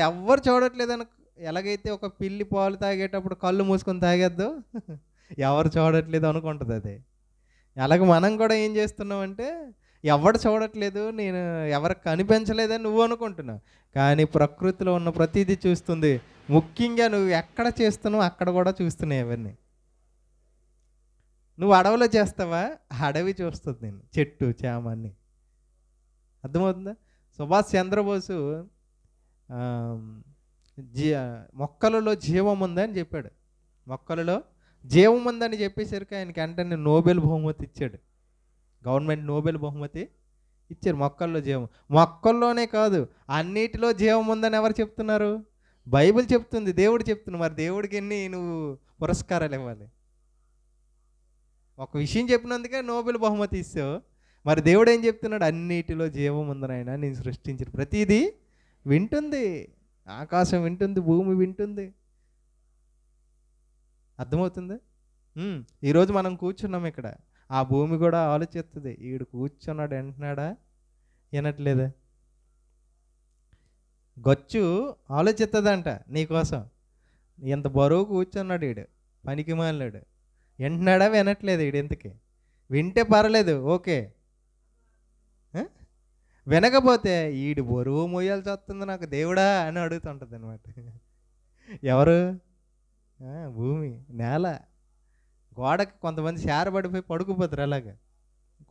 A: ఎవ్వరు చూడట్లేదని. ఎలాగైతే ఒక పిల్లి పాలు తాగేటప్పుడు కళ్ళు మూసుకొని తాగేద్దు, ఎవరు చూడట్లేదు అనుకుంటుంది అది. అలాగే మనం కూడా ఏం చేస్తున్నామంటే ఎవడు చూడట్లేదు, నేను ఎవరికి కనిపించలేదని నువ్వు అనుకుంటున్నావు, కానీ ప్రకృతిలో ఉన్న ప్రతిదీ చూస్తుంది. ముఖ్యంగా నువ్వు ఎక్కడ చేస్తున్నావు అక్కడ కూడా చూస్తున్నాయి అవన్నీ. నువ్వు అడవిలో చేస్తావా, అడవి చూస్తుంది నేను, చెట్టు చేమ అన్ని. అర్థమవుతుందా? సుభాష్ చంద్రబోసు మొక్కలలో జీవం ఉందని చెప్పాడు. మొక్కలలో జీవం ఉందని చెప్పేసరికి ఆయనకి వెంటనే నోబెల్ బహుమతి ఇచ్చాడు. గవర్నమెంట్ నోబెల్ బహుమతి ఇచ్చారు. మొక్కల్లో జీవం, మొక్కల్లోనే కాదు అన్నిటిలో జీవం ఉందని ఎవరు చెప్తున్నారు? బైబిల్ చెప్తుంది, దేవుడు చెప్తున్నా. మరి దేవుడికి ఎన్ని నువ్వు పురస్కారాలు ఇవ్వాలి? ఒక విషయం చెప్పినందుకే నోబెల్ బహుమతి ఇస్తావు. మరి దేవుడు ఏం చెప్తున్నాడు? అన్నిటిలో జీవం ఉందని ఆయన నేను సృష్టించిన ప్రతిదీ వింటుంది. ఆకాశం వింటుంది, భూమి వింటుంది. అర్థమవుతుంది? ఈరోజు మనం కూర్చున్నాం ఇక్కడ, ఆ భూమి కూడా ఆలోచిస్తుంది. ఈడు కూర్చున్నాడు వింటున్నాడా, వినట్లేదా? గచ్చు ఆలోచిస్తుందంట నీకోసం. ఎంత బరువు కూర్చున్నాడు ఈడు, పనికి మాలినాడు, వింటున్నాడా వినట్లేదు? ఈడు ఎందుకే వింటే పర్లేదు, ఓకే. వినకపోతే ఈడు బరువు మోయాల్సి వస్తుంది నాకు దేవుడా అని అడుగుతుంటుంది అనమాట. ఎవరు? భూమి, నేల. గోడకి కొంతమంది శారపడిపోయి పడుకుపోతారు. అలాగా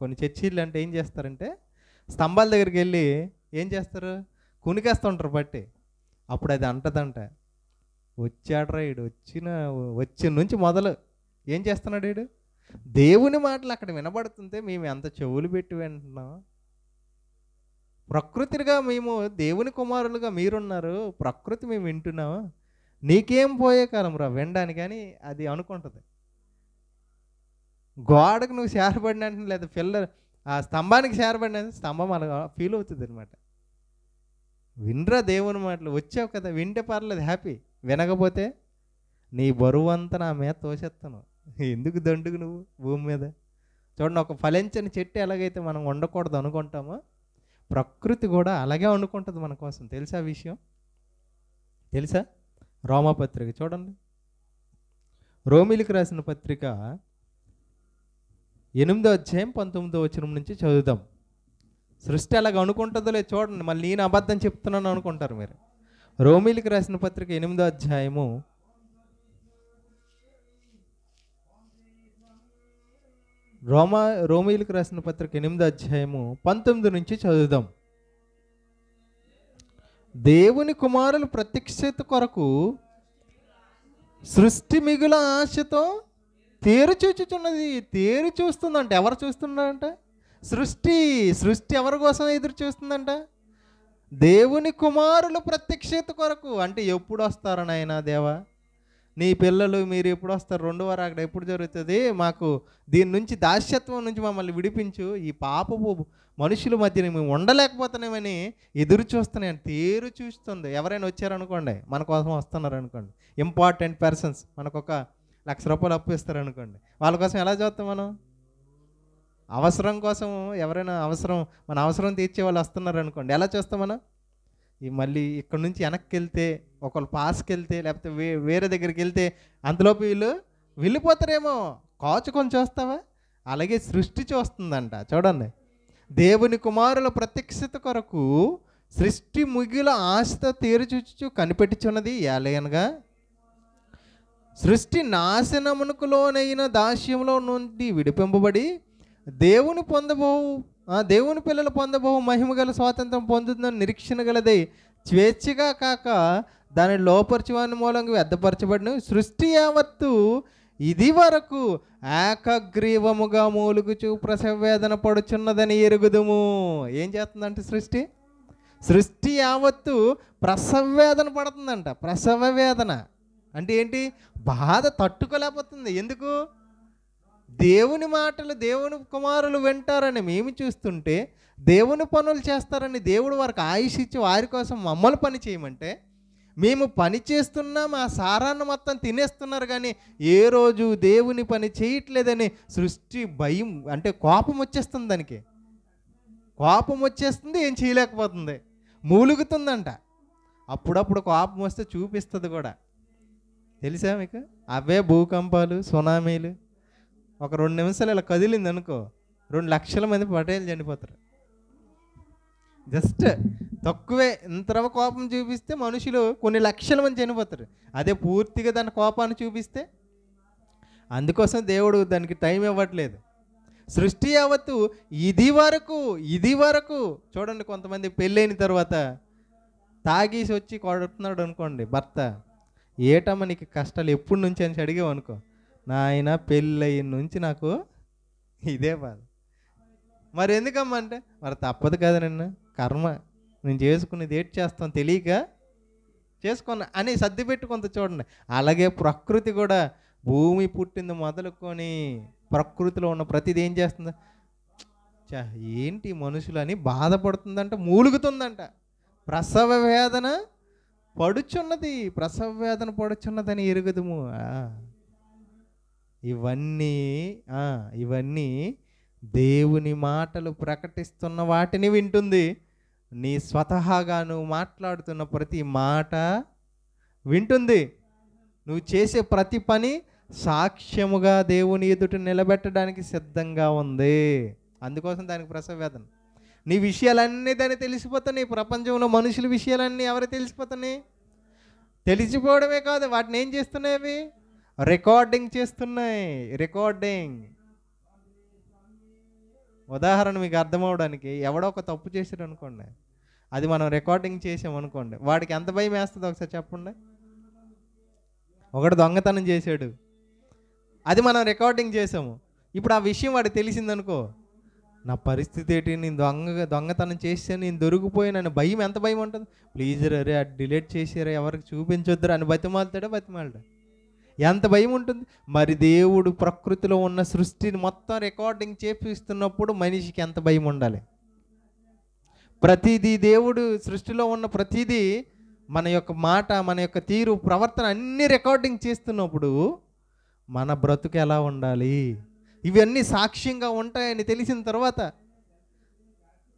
A: కొన్ని చర్చీలు అంటే ఏం చేస్తారంటే స్తంభాల దగ్గరికి వెళ్ళి ఏం చేస్తారు? కునికేస్తుంటారు బట్టి. అప్పుడు అది అంటదంట, వచ్చాడ్రా ఈడు, వచ్చిన నుంచి మొదలు ఏం చేస్తున్నాడు ఈడు? దేవుని మాటలు అక్కడ వినబడుతుంటే మేము ఎంత చెవులు పెట్టి వింటున్నాం. ప్రకృతిగా మేము దేవుని కుమారులుగా మీరున్నారు, ప్రకృతి మేము వింటున్నాము. నీకేం పోయే కాలం రా వినడానికి అని అది అనుకుంటుంది. గోడకు నువ్వు చేరబడినట్టు లేదా పిల్లలు ఆ స్తంభానికి చేరబడిన స్తంభం అలా ఫీల్ అవుతుంది అనమాట. వినరా దేవుని మాటలు, వచ్చావు కదా వింటే పర్లేదు హ్యాపీ, వినకపోతే నీ బరువు అంతా నా మీద తోసేస్తాను, ఎందుకు దండుకు నువ్వు భూమి మీద. చూడండి, ఒక ఫలించని చెట్టు ఎలాగైతే మనం వండకూడదు అనుకుంటామో ప్రకృతి కూడా అలాగే వండుకుంటుంది మన కోసం. తెలుసా విషయం? తెలుసా? రోమాపత్రిక చూడండి, రోమిలికి రాసిన పత్రిక 8వ అధ్యాయం 19వ వచనం నుంచి చదువుదాం. సృష్టి అలాగ అనుకుంటుందో లేదు చూడండి, మళ్ళీ నేను అబద్ధం చెప్తున్నాను అనుకుంటారు మీరు. రోమిలికి రాసిన పత్రిక 8వ అధ్యాయము రోమిలికి రాసిన పత్రిక 8వ అధ్యాయము 19 నుంచి చదువుదాం. దేవుని కుమారులు ప్రత్యక్షత కొరకు సృష్టి మిగుల ఆశతో తేరు చూచుచున్నది. తేరు చూస్తుందంట. ఎవరు చూస్తున్నారంట? సృష్టి ఎవరి కోసం ఎదురు చూస్తుందంట? దేవుని కుమారులు ప్రత్యక్షత కొరకు. అంటే ఎప్పుడు వస్తారు నాయనా దేవా, నీ పిల్లలు మీరు ఎప్పుడు వస్తారు, 2వ రాకడ ఎప్పుడు జరుగుతుంది, మాకు దీని నుంచి దాస్యత్వం నుంచి మమ్మల్ని విడిపించు, ఈ పాపపు మనుషుల మధ్య మేము ఉండలేకపోతున్నామని ఎదురు చూస్తున్నాయని తేరు చూస్తుంది. ఎవరైనా వచ్చారనుకోండి, మన కోసం వస్తున్నారు అనుకోండి, ఇంపార్టెంట్ పర్సన్స్, మనకు ఒక ₹1,00,000 అప్పు ఇస్తారు అనుకోండి, వాళ్ళ కోసం ఎలా చూస్తాం మనం? అవసరం కోసం, ఎవరైనా మన అవసరం తీర్చే వాళ్ళు వస్తున్నారు అనుకోండి, ఎలా చూస్తాం మనం? ఈ మళ్ళీ ఇక్కడ నుంచి వెనక్కి వెళ్తే, ఒకళ్ళు పాస్కి వెళ్తే, లేకపోతే వేరే దగ్గరికి వెళ్తే అంతలోపు వీళ్ళు వెళ్ళిపోతారేమో కాచుకొని చూస్తావా? అలాగే సృష్టి చూస్తుందంట. చూడండి, దేవుని కుమారుల ప్రత్యక్షత కొరకు సృష్టి ముగిల ఆశతో తేరుచూచు కనిపెట్టుచున్నది. ఏలయనగా సృష్టి నాశనమునకు లోనైన దాస్యంలో నుండి విడిపింపబడి దేవుని పిల్లలు పొందబోవు మహిమ గల స్వాతంత్రం పొందుతుందని నిరీక్షణ గలదై స్వేచ్ఛగా కాక దాని లోపరచువాని మూలంగా వ్యర్థపరచబడిన సృష్టి యావత్తు ఇది వరకు ఏకగ్రీవముగా మూలుగుచు ప్రసవవేదన పడుచున్నదని ఎరుగుదుము. ఏం చేస్తుందంటే సృష్టి యావత్తు ప్రసవవేదన పడుతుందంట. ప్రసవ వేదన అంటే ఏంటి? బాధ తట్టుకోలేకపోతుంది. ఎందుకు? దేవుని మాటలు దేవుని కుమారులు వింటారని మేము చూస్తుంటే, దేవుని పనులు చేస్తారని దేవుడు వారికి ఆయుష్ ఇచ్చి వారి కోసం మమ్మల్ని పని చేయమంటే మేము పని చేస్తున్నాం, ఆ సారాన్ని మొత్తం తినేస్తున్నారు, కానీ ఏ రోజు దేవుని పని చేయట్లేదని సృష్టి భయం అంటే కోపం వచ్చేస్తుంది. దానికి కోపం వచ్చేస్తుంది, ఏం చేయలేకపోతుంది, మూలుగుతుందంట. అప్పుడప్పుడు కోపం వస్తే చూపిస్తుంది కూడా. తెలుసా మీకు? అవే భూకంపాలు, సునామీలు. ఒక 2 నిమిషాలు ఇలా కదిలింది అనుకో, 2 లక్షల మంది పటేలు చనిపోతారు. జస్ట్ తక్కువే ఇంతరవ కోపం చూపిస్తే మనుషులు కొన్ని లక్షల మంది చనిపోతారు. అదే పూర్తిగా దాని కోపాన్ని చూపిస్తే, అందుకోసం దేవుడు దానికి టైం ఇవ్వట్లేదు. సృష్టి యావత్తు ఇది వరకు చూడండి, కొంతమంది పెళ్ళైన తర్వాత తాగేసి వచ్చి కొడుతున్నాడు అనుకోండి భర్త, ఏటమ్మ నీకు కష్టాలు ఎప్పటి నుంచి అని అడిగావు అనుకో, నాయన పెళ్ళయిన నుంచి నాకు ఇదే బాధ. మరి ఎందుకమ్మా అంటే, మరి తప్పదు కదా, నిన్ను కర్మ, నేను చేసుకునేది ఏటి చేస్తాను తెలియక చేసుకున్నా అని సర్దిపెట్టు కొంత. చూడండి, అలాగే ప్రకృతి కూడా భూమి పుట్టింది మొదలుకొని ప్రకృతిలో ఉన్న ప్రతిదీ ఏం చేస్తుంది? ఏంటి మనుషులు అని బాధపడుతుందంట, మూలుగుతుందంట. ప్రసవ వేదన పడుచున్నదని ఎరుగుదుము. ఇవన్నీ దేవుని మాటలు ప్రకటిస్తున్న వాటిని వింటుంది. నీ స్వతహాగా నువ్వు మాట్లాడుతున్న ప్రతి మాట వింటుంది. నువ్వు చేసే ప్రతి పని సాక్ష్యముగా దేవుని ఎదుట నిలబెట్టడానికి సిద్ధంగా ఉంది. అందుకోసం దానికి ప్రసవ వేదన. నీ విషయాలన్నీ దాన్ని తెలిసిపోతున్నాయి. ప్రపంచంలో మనుషుల విషయాలన్నీ ఎవరు తెలిసిపోతున్నాయి? తెలిసిపోవడమే కాదు, వాటిని ఏం చేస్తున్నాయి? అవి రికార్డింగ్ చేస్తున్నాయి. ఉదాహరణ మీకు అర్థమవడానికి, ఎవడో ఒక తప్పు చేశాడు అనుకోండి, అది మనం రికార్డింగ్ చేసామనుకోండి, వాడికి ఎంత భయం వేస్తుంది ఒకసారి చెప్పండి. ఒకడు దొంగతనం చేశాడు, అది మనం రికార్డింగ్ చేసాము, ఇప్పుడు ఆ విషయం వాడికి తెలిసిందనుకో, నా పరిస్థితి ఏంటి, నేను దొంగతనం చేసాను, నేను దొరికిపోయాను భయం, ఎంత భయం ఉంటుంది. ప్లీజ్ రే అది డిలీట్ చేసారా, ఎవరికి చూపించొద్దురా అని బతిమాలతాడా? ఎంత భయం ఉంటుంది. మరి దేవుడు ప్రకృతిలో ఉన్న సృష్టిని మొత్తం రికార్డింగ్ చేపిస్తున్నప్పుడు మనిషికి ఎంత భయం ఉండాలి. ప్రతిదీ దేవుడు సృష్టిలో ఉన్న ప్రతిదీ, మన యొక్క మాట, మన యొక్క తీరు, ప్రవర్తన అన్నీ రికార్డింగ్ చేస్తున్నప్పుడు మన బ్రతుకు ఎలా ఉండాలి, ఇవన్నీ సాక్ష్యంగా ఉంటాయని తెలిసిన తర్వాత,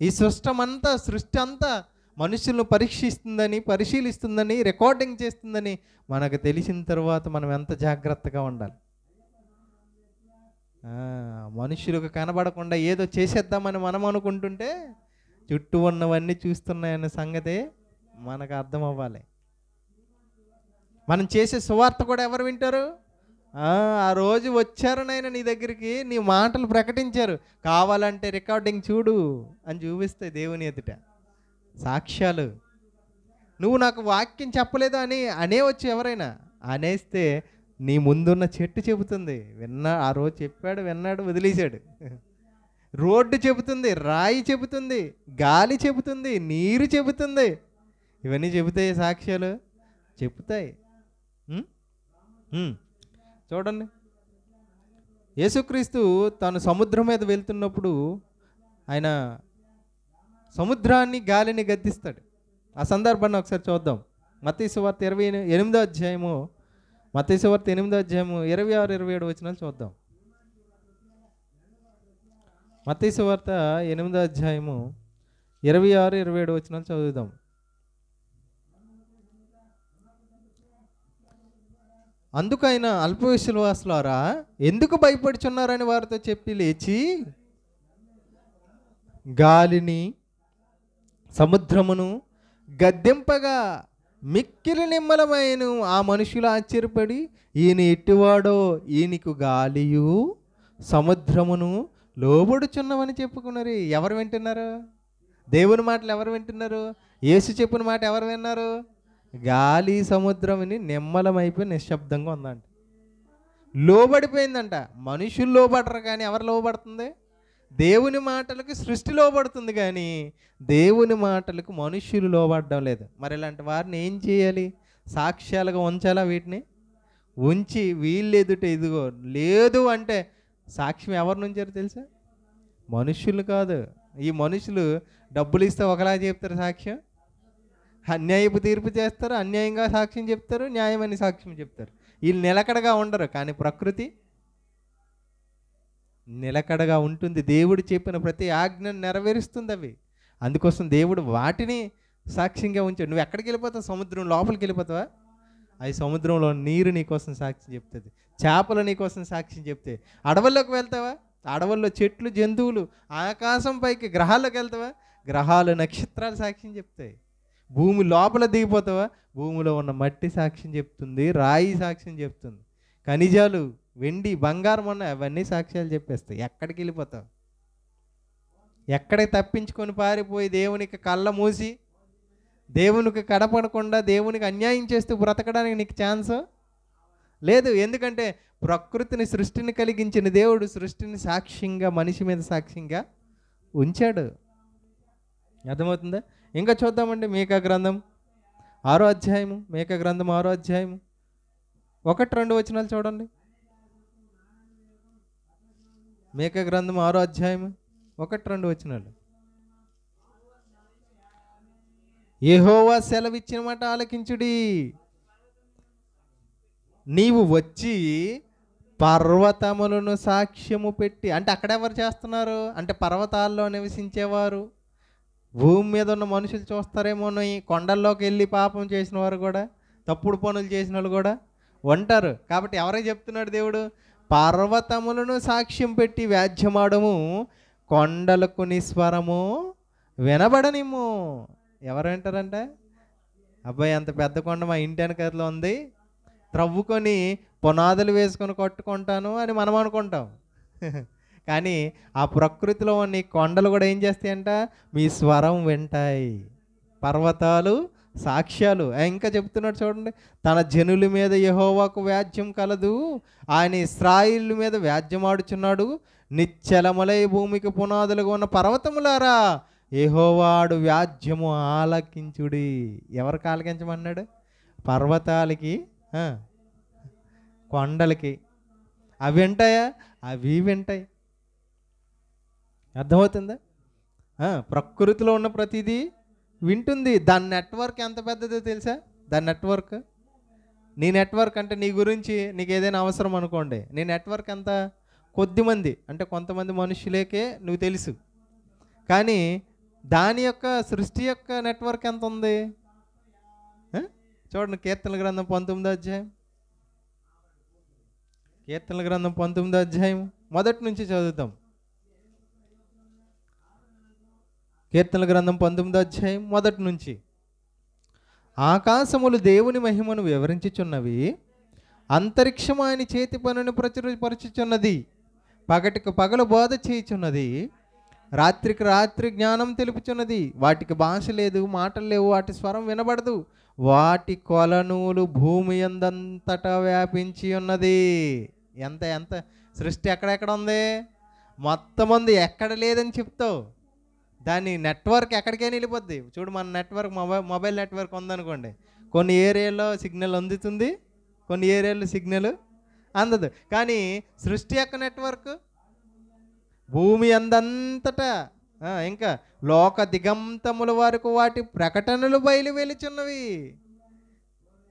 A: ఈ సృష్టి అంతా మనుషులను పరిశీలిస్తుందని, రికార్డింగ్ చేస్తుందని మనకు తెలిసిన తర్వాత మనం ఎంత జాగ్రత్తగా ఉండాలి. మనుషులకు కనబడకుండా ఏదో చేసేద్దామని మనం అనుకుంటుంటే చుట్టూ ఉన్నవన్నీ చూస్తున్నాయన్న సంగతే మనకు అర్థం అవ్వాలి. మనం చేసే సువార్త కూడా ఎవరు వింటారు? ఆ రోజు వచ్చారు నాయన నీ దగ్గరికి, నీ మాటలు ప్రకటించారు, కావాలంటే రికార్డింగ్ చూడు అని చూపిస్తాయి దేవుని ఎదుట సాక్ష్యాలు. నువ్వు నాకు వాక్యం చెప్పలేదు అని అనేవచ్చు ఎవరైనా. అనేస్తే నీ ముందున్న చెట్టు చెబుతుంది, ఆ రోజు చెప్పాడు, విన్నాడు, వదిలేశాడు. రోడ్డు చెబుతుంది, రాయి చెబుతుంది, గాలి చెబుతుంది, నీరు చెబుతుంది. ఇవన్నీ చెబుతాయి, సాక్ష్యాలు చెబుతాయి. చూడండి, యేసుక్రీస్తు తాను సముద్రం మీద వెళ్తున్నప్పుడు ఆయన సముద్రాన్ని, గాలిని గద్దిస్తాడు. ఆ సందర్భాన్ని ఒకసారి చూద్దాం. మత్తయి సువార్త 28వ అధ్యాయము, మత్తయి సువార్త 8వ అధ్యాయము 26, 27 వచనాలు చూద్దాం. మత్తయి సువార్త 8వ అధ్యాయము 26, 27 వచనాలు చదువుదాం. అందుకైన అల్ప విశ్వాసులారా ఎందుకు భయపడుచున్నారని వారితో చెప్పి లేచి గాలిని సముద్రమును గద్దెంపగా మిక్కిలి నిమ్మలమైన ఆ మనుషులు ఆశ్చర్యపడి, ఈయన ఎట్టివాడో, ఈయనకు గాలియు సముద్రమును లోబడుచున్నవని చెప్పుకున్నారు. ఎవరు వింటున్నారు? దేవుని మాటలు ఎవరు వింటున్నారు? యేసు చెప్పిన మాట ఎవరు విన్నారు? గాలి సముద్రం నిమ్మలమైపోయి నిశ్శబ్దంగా ఉందంట, లోబడిపోయిందంట. మనుషులు లోబడరు, కానీ ఎవరు లోబడుతుంది? దేవుని మాటలకు సృష్టి లోబడుతుంది, కానీ దేవుని మాటలకు మనుష్యులు లోబడడం లేదు. మరి ఇలాంటి వారిని ఏం చేయాలి? సాక్ష్యాలుగా ఉంచాలా? వీటిని ఉంచి వీళ్ళు ఎదుట ఇదిగో లేదు అంటే సాక్ష్యం ఎవరి నుంచారు తెలుసా? మనుష్యులు కాదు. ఈ మనుషులు డబ్బులు ఇస్తే ఒకలా చెప్తారు సాక్ష్యం, అన్యాయపు తీర్పు చేస్తారు, అన్యాయంగా సాక్ష్యం చెప్తారు, న్యాయమని సాక్ష్యం చెప్తారు. వీళ్ళు నిలకడగా ఉండరు, కానీ ప్రకృతి నిలకడగా ఉంటుంది. దేవుడు చెప్పిన ప్రతి ఆజ్ఞను నెరవేరుస్తుంది అవి. అందుకోసం దేవుడు వాటిని సాక్ష్యంగా ఉంచాడు. నువ్వు ఎక్కడికి వెళ్ళిపోతావు? సముద్రం లోపలికి వెళ్ళిపోతావా? అవి సముద్రంలో నీరు నీకోసం సాక్ష్యం చెప్తుంది, చేపలు నీకోసం సాక్ష్యం చెప్తే. అడవుల్లోకి వెళ్తావా? అడవుల్లో చెట్లు, జంతువులు, ఆకాశం పైకి గ్రహాల్లోకి వెళ్తావా? గ్రహాలు, నక్షత్రాలు సాక్ష్యం చెప్తాయి. భూమి లోపల దిగిపోతావా? భూమిలో ఉన్న మట్టి సాక్ష్యం చెప్తుంది, రాయి సాక్ష్యం చెప్తుంది, ఖనిజాలు, వెండి, బంగారం ఉన్నాయి, అవన్నీ సాక్ష్యాలు చెప్పేస్తాయి. ఎక్కడికి వెళ్ళిపోతావు? ఎక్కడికి తప్పించుకొని పారిపోయి దేవునికి కళ్ళ మూసి దేవునికి కడపడకుండా దేవునికి అన్యాయం చేస్తూ బ్రతకడానికి నీకు ఛాన్స్ లేదు. ఎందుకంటే ప్రకృతిని, సృష్టిని కలిగించిన దేవుడు సృష్టిని సాక్ష్యంగా మనిషి మీద సాక్ష్యంగా ఉంచాడు. అర్థమవుతుందా? ఇంకా చూద్దామండి. మీకా గ్రంథం 6వ అధ్యాయము, మీకా గ్రంథం 6వ అధ్యాయము 1-2 వచనాలు చూడండి. మీకా గ్రంథం 6వ అధ్యాయము 1-2 వచనాలు. యెహోవా సెలవిచ్చిన మాట ఆలకించుడి, నీవు వచ్చి పర్వతములను సాక్ష్యము పెట్టి. అంటే అక్కడెవరు చేస్తున్నారు అంటే పర్వతాల్లో నివసించేవారు, భూమి మీద ఉన్న మనుషులు చూస్తారేమో. కొండల్లోకి వెళ్ళి పాపం చేసిన వారు కూడా, తప్పుడు పనులు చేసిన వాళ్ళు కూడా ఉంటారు. కాబట్టి ఎవరికి చెప్తున్నాడు దేవుడు? పర్వతములను సాక్ష్యం పెట్టి వ్యాజ్యమాడము, కొండలకు నిస్వరము వినబడనిమ్ము. ఎవరు వింటారంటే, అబ్బాయి అంత పెద్ద కొండ మా ఇంటి వెనకలో ఉంది, త్రవ్వుకొని పునాదులు వేసుకొని కట్టుకుంటాను అని మనం అనుకుంటాం. కానీ ఆ ప్రకృతిలో ఉన్న కొండలు కూడా ఏం చేస్తాయంట? మీ స్వరం వింటాయి. పర్వతాలు సాక్ష్యాలు. ఇంకా చెప్తున్నాడు చూడండి, తన జనుల మీద యెహోవాకు వ్యాజ్యం కలదు, ఆయన ఇశ్రాయేలు మీద వ్యాజ్యం ఆడుచున్నాడు, నిశ్చలములై భూమికి పునాదులుగా ఉన్న పర్వతములారా యెహోవాడు వ్యాజ్యము ఆలకించుడి. ఎవరికి ఆలకించమన్నాడు? పర్వతాలకి, కొండలకి. అవి వింటాయా? అవి వింటాయి. అర్థమవుతుందా? ప్రకృతిలో ఉన్న ప్రతిదీ వింటుంది. దాని నెట్వర్క్ ఎంత పెద్దదో తెలుసా? దాని నెట్వర్క్, నీ నెట్వర్క్ అంటే నీ గురించి నీకు ఏదైనా అవసరం అనుకోండి, నీ నెట్వర్క్ ఎంత? కొద్దిమంది, అంటే కొంతమంది మనుషులకే నువ్వు తెలుసు. కానీ దాని యొక్క సృష్టి యొక్క నెట్వర్క్ ఎంత ఉంది? చూడండి, కీర్తనల గ్రంథం 19వ అధ్యాయం, కీర్తనల గ్రంథం 19వ అధ్యాయం మొదటి నుంచి చదువుతాం. కీర్తనల గ్రంథం 19వ అధ్యాయం మొదటి నుంచి. ఆకాశములు దేవుని మహిమను వివరించుచున్నవి, అంతరిక్షము ఆయన చేతి పనుని ప్రచురపరచుచున్నది. పగటికి పగలు బోధ చేయుచున్నది, రాత్రికి రాత్రి జ్ఞానం తెలుపుచున్నది. వాటికి భాష లేదు, మాటలు లేవు, వాటి స్వరం వినబడదు. వాటి కొలనూలు భూమి అందంతటా వ్యాపించి ఉన్నది. ఎంత ఎంత సృష్టి ఎక్కడెక్కడ ఉంది? మొత్తం ఉంది. ఎక్కడ లేదని చెప్తావు, దాని నెట్వర్క్ ఎక్కడికైనా వెళ్ళిపోద్ది. చూడు, మన నెట్వర్క్ మొబైల్ నెట్వర్క్ ఉందనుకోండి, కొన్ని ఏరియాలో సిగ్నల్ అందుతుంది, కొన్ని ఏరియాలో సిగ్నల్ అందదు. కానీ సృష్టి యొక్క నెట్వర్క్ భూమి అందంతటా, ఇంకా లోక దిగంతముల వరకు వాటి ప్రకటనలు బయలు వెలుచున్నవి.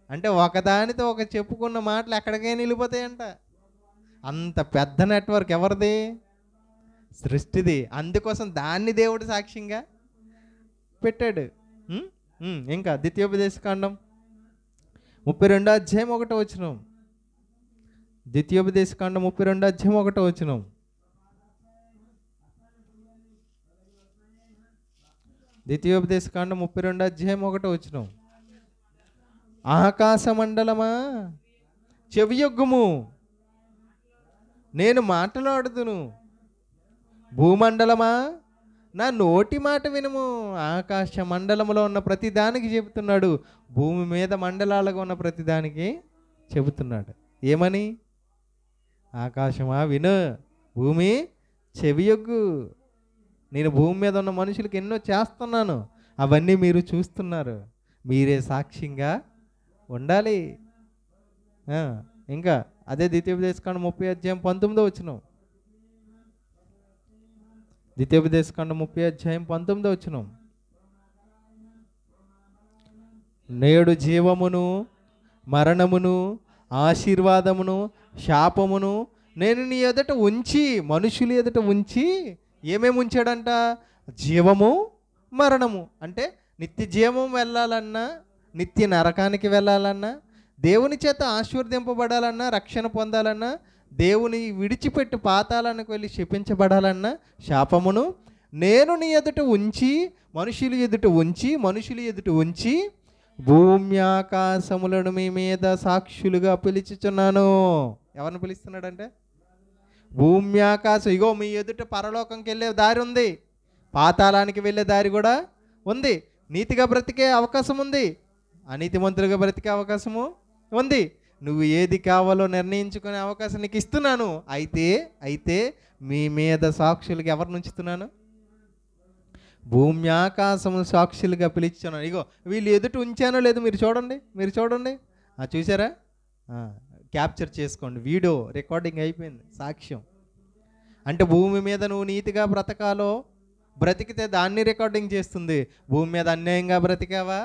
A: అంటే ఒకదానితో ఒక చెప్పుకున్న మాటలు ఎక్కడికైనా వెళ్ళిపోతాయంట. అంత పెద్ద నెట్వర్క్ ఎవరిది? సృష్టిది. అందుకోసం దాన్ని దేవుడు సాక్ష్యంగా పెట్టాడు. ఇంకా ద్వితీయోపదేశకాండం 32వ అధ్యాయం 1వ వచనం. ద్వితీయోపదేశకాండం 32వ అధ్యాయం 1వ వచనం. ద్వితీయోపదేశకాండం 32వ అధ్యాయం 1వ వచనం. ఆకాశ మండలమా చెవియొగ్గుము, నేను మాట్లాడుదును. భూమండలమా నా నోటి మాట వినుము. ఆకాశ మండలంలో ఉన్న ప్రతి దానికి చెబుతున్నాడు, భూమి మీద మండలాలుగా ఉన్న ప్రతి దానికి చెబుతున్నాడు. ఏమని? ఆకాశమా విను, భూమి చెవియొగ్గు. నేను భూమి మీద ఉన్న మనుషులకి ఎన్నో చేస్తున్నాను, అవన్నీ మీరు చూస్తున్నారు, మీరే సాక్ష్యంగా ఉండాలి. ఇంకా అదే ద్వితీయోపదేశకాండం 30వ అధ్యాయం 19వ వచనం. ద్వితీయోపదేశకాండం 30వ అధ్యాయం 19వ వచనం. నేడు జీవమును మరణమును ఆశీర్వాదమును శాపమును నేను నీ ఎదుట ఉంచి, మనుషుల ఎదుట ఉంచి, ఏమేమి ఉంచాడంట? జీవము మరణము. అంటే నిత్య జీవం వెళ్ళాలన్నా, నిత్య నరకానికి వెళ్ళాలన్నా, దేవుని చేత ఆశీర్వదింపబడాలన్నా, రక్షణ పొందాలన్నా, దేవుని విడిచిపెట్టి పాతాళానికి వెళ్ళి శపించబడాలన్నా శాపమును నేను నీ ఎదుట ఉంచి, మనుషుల ఎదుట ఉంచి భూమి ఆకాశములను మీ మీద సాక్షులుగా పిలుచుచున్నాను. ఎవరిని పిలుస్తున్నాడంటే? భూమి ఆకాశం. ఇగో మీ ఎదుట పరలోకంకి వెళ్ళే దారి ఉంది, పాతాళానికి వెళ్ళే దారి కూడా ఉంది. నీతిగా బ్రతికే అవకాశం ఉంది, అనీతిమంతులుగా బ్రతికే అవకాశము ఉంది. నువ్వు ఏది కావాలో నిర్ణయించుకునే అవకాశం నీకు ఇస్తున్నాను. అయితే మీ మీద సాక్షులుగా ఎవరిని ఉంచుతున్నాను? భూమి ఆకాశము సాక్షులుగా పిలుచున్నాను. ఇగో వీళ్ళు ఎదుట ఉంచానో లేదో మీరు చూడండి. చూసారా? క్యాప్చర్ చేసుకోండి, వీడియో రికార్డింగ్ అయిపోయింది, సాక్ష్యం. అంటే భూమి మీద నువ్వు నీతిగా బ్రతికితే దాన్ని రికార్డింగ్ చేస్తుంది. భూమి మీద అన్యాయంగా బ్రతికావా,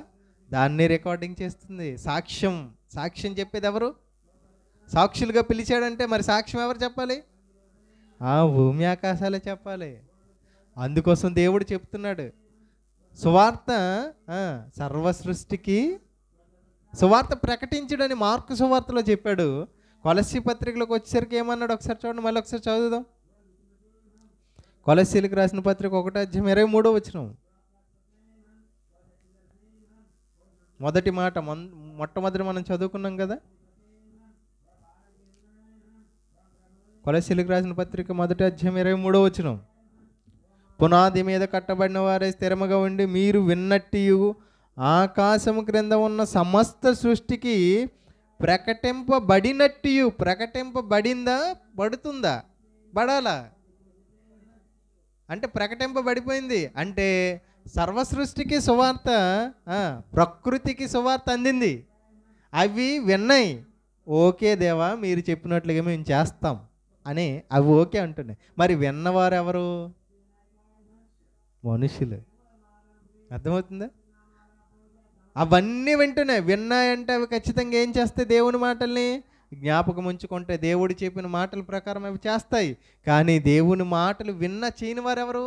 A: దాన్ని రికార్డింగ్ చేస్తుంది. సాక్ష్యం చెప్పేది ఎవరు? సాక్షులుగా పిలిచాడంటే మరి సాక్ష్యం ఎవరు చెప్పాలి? భూమి ఆకాశాలే చెప్పాలి. అందుకోసం దేవుడు చెప్తున్నాడు, సువార్త సర్వ సృష్టికి సువార్త ప్రకటించుడని మార్కు సువార్తలో చెప్పాడు. కొలస్సీ పత్రికలోకి వచ్చేసరికి ఏమన్నాడు? ఒకసారి చూడండి, మళ్ళీ ఒకసారి చదువుదాం. కొలస్సీలకు రాసిన పత్రిక 1వ అధ్యాయం 23వ వచనం. మొదటి మాట మొట్టమొదటి మనం చదువుకున్నాం కదా. కొలస్సీలకు రాసిన పత్రిక 1వ అధ్యాయం 23వ వచనం. పునాది మీద కట్టబడిన వారే స్థిరముగా ఉండి మీరు విన్నట్టు ఆకాశము క్రింద ఉన్న సమస్త సృష్టికి ప్రకటింపబడినట్టు. ప్రకటింపబడిందా? పడాలా? అంటే ప్రకటింపబడిపోయింది. అంటే సర్వ సృష్టికి సువార్త, ప్రకృతికి సువార్త అందింది. అవి విన్నాయి. ఓకే దేవా, మీరు చెప్పినట్లుగా మేము చేస్తాం అని అవి ఓకే అంటున్నాయి. మరి విన్నవారు ఎవరు? మనుషులు. అర్థమవుతుందా? అవన్నీ వింటున్నాయి. విన్నాయంటే అవి ఖచ్చితంగా ఏం చేస్తాయి? దేవుని మాటల్ని జ్ఞాపకం ఉంచుకుంటే దేవుడు చెప్పిన మాటల ప్రకారం అవి చేస్తాయి. కానీ దేవుని మాటలు చేయని వారు ఎవరు?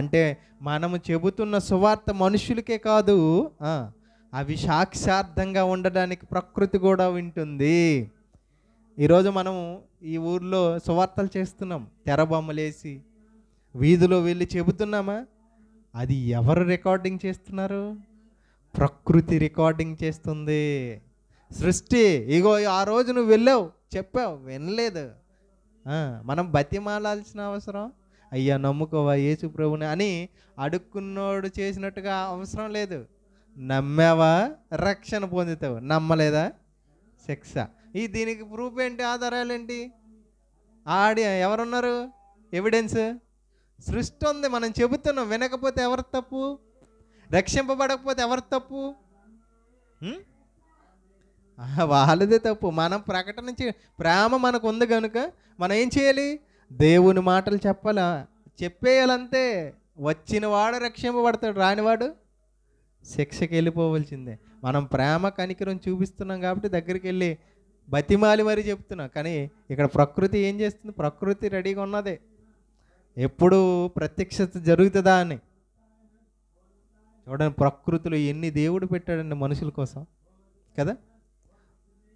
A: అంటే మనము చెబుతున్న సువార్త మనుషులకే కాదు, అవి సాక్షార్థంగా ఉండడానికి ప్రకృతి కూడా వింటుంది. ఈరోజు మనం ఈ ఊర్లో సువార్తలు చేస్తున్నాం, తెరబొమ్మలేసి వీధిలో వెళ్ళి చెబుతున్నామా? అది ఎవరు రికార్డింగ్ చేస్తున్నారు? ప్రకృతి రికార్డింగ్ చేస్తుంది. సృష్టి. ఇగో ఆ రోజు నువ్వు వెళ్ళావు, చెప్పావు, వినలేదు. మనం బతిమాలాల్సిన అవసరం, అయ్యా నమ్ముకోవా యేసు ప్రభుని అని అడుక్కున్నోడు చేసినట్టుగా అవసరం లేదు. నమ్మావా రక్షణ పొందుతావు, నమ్మలేదా శిక్ష. దీనికి ప్రూఫ్ ఏంటి? ఆధారాలు ఏంటి? ఎవరున్నారు? ఎవిడెన్స్ సృష్టి ఉంది. మనం చెబుతున్నాం. వినకపోతే ఎవరి తప్పు? రక్షింపబడకపోతే ఎవరి తప్పు? వాళ్ళదే తప్పు. మనం ప్రకటన ప్రేమ మనకు ఉంది కనుక మనం ఏం చేయాలి? దేవుని మాటలు చెప్పాలా, చెప్పేయాలంతే. వచ్చిన వాడు రక్షింపబడతాడు, రానివాడు శిక్షకి వెళ్ళిపోవలసిందే. మనం ప్రేమ కనికరం చూపిస్తున్నాం కాబట్టి దగ్గరికి వెళ్ళి బతిమాలి మరీ చెప్తున్నాం. కానీ ఇక్కడ ప్రకృతి ఏం చేస్తుంది? ప్రకృతి రెడీగా ఉన్నదే, ఎప్పుడు ప్రత్యక్షత జరుగుతుందా అని. చూడండి, ప్రకృతిలో ఎన్ని దేవుడు పెట్టాడండి మనుషుల కోసం కదా.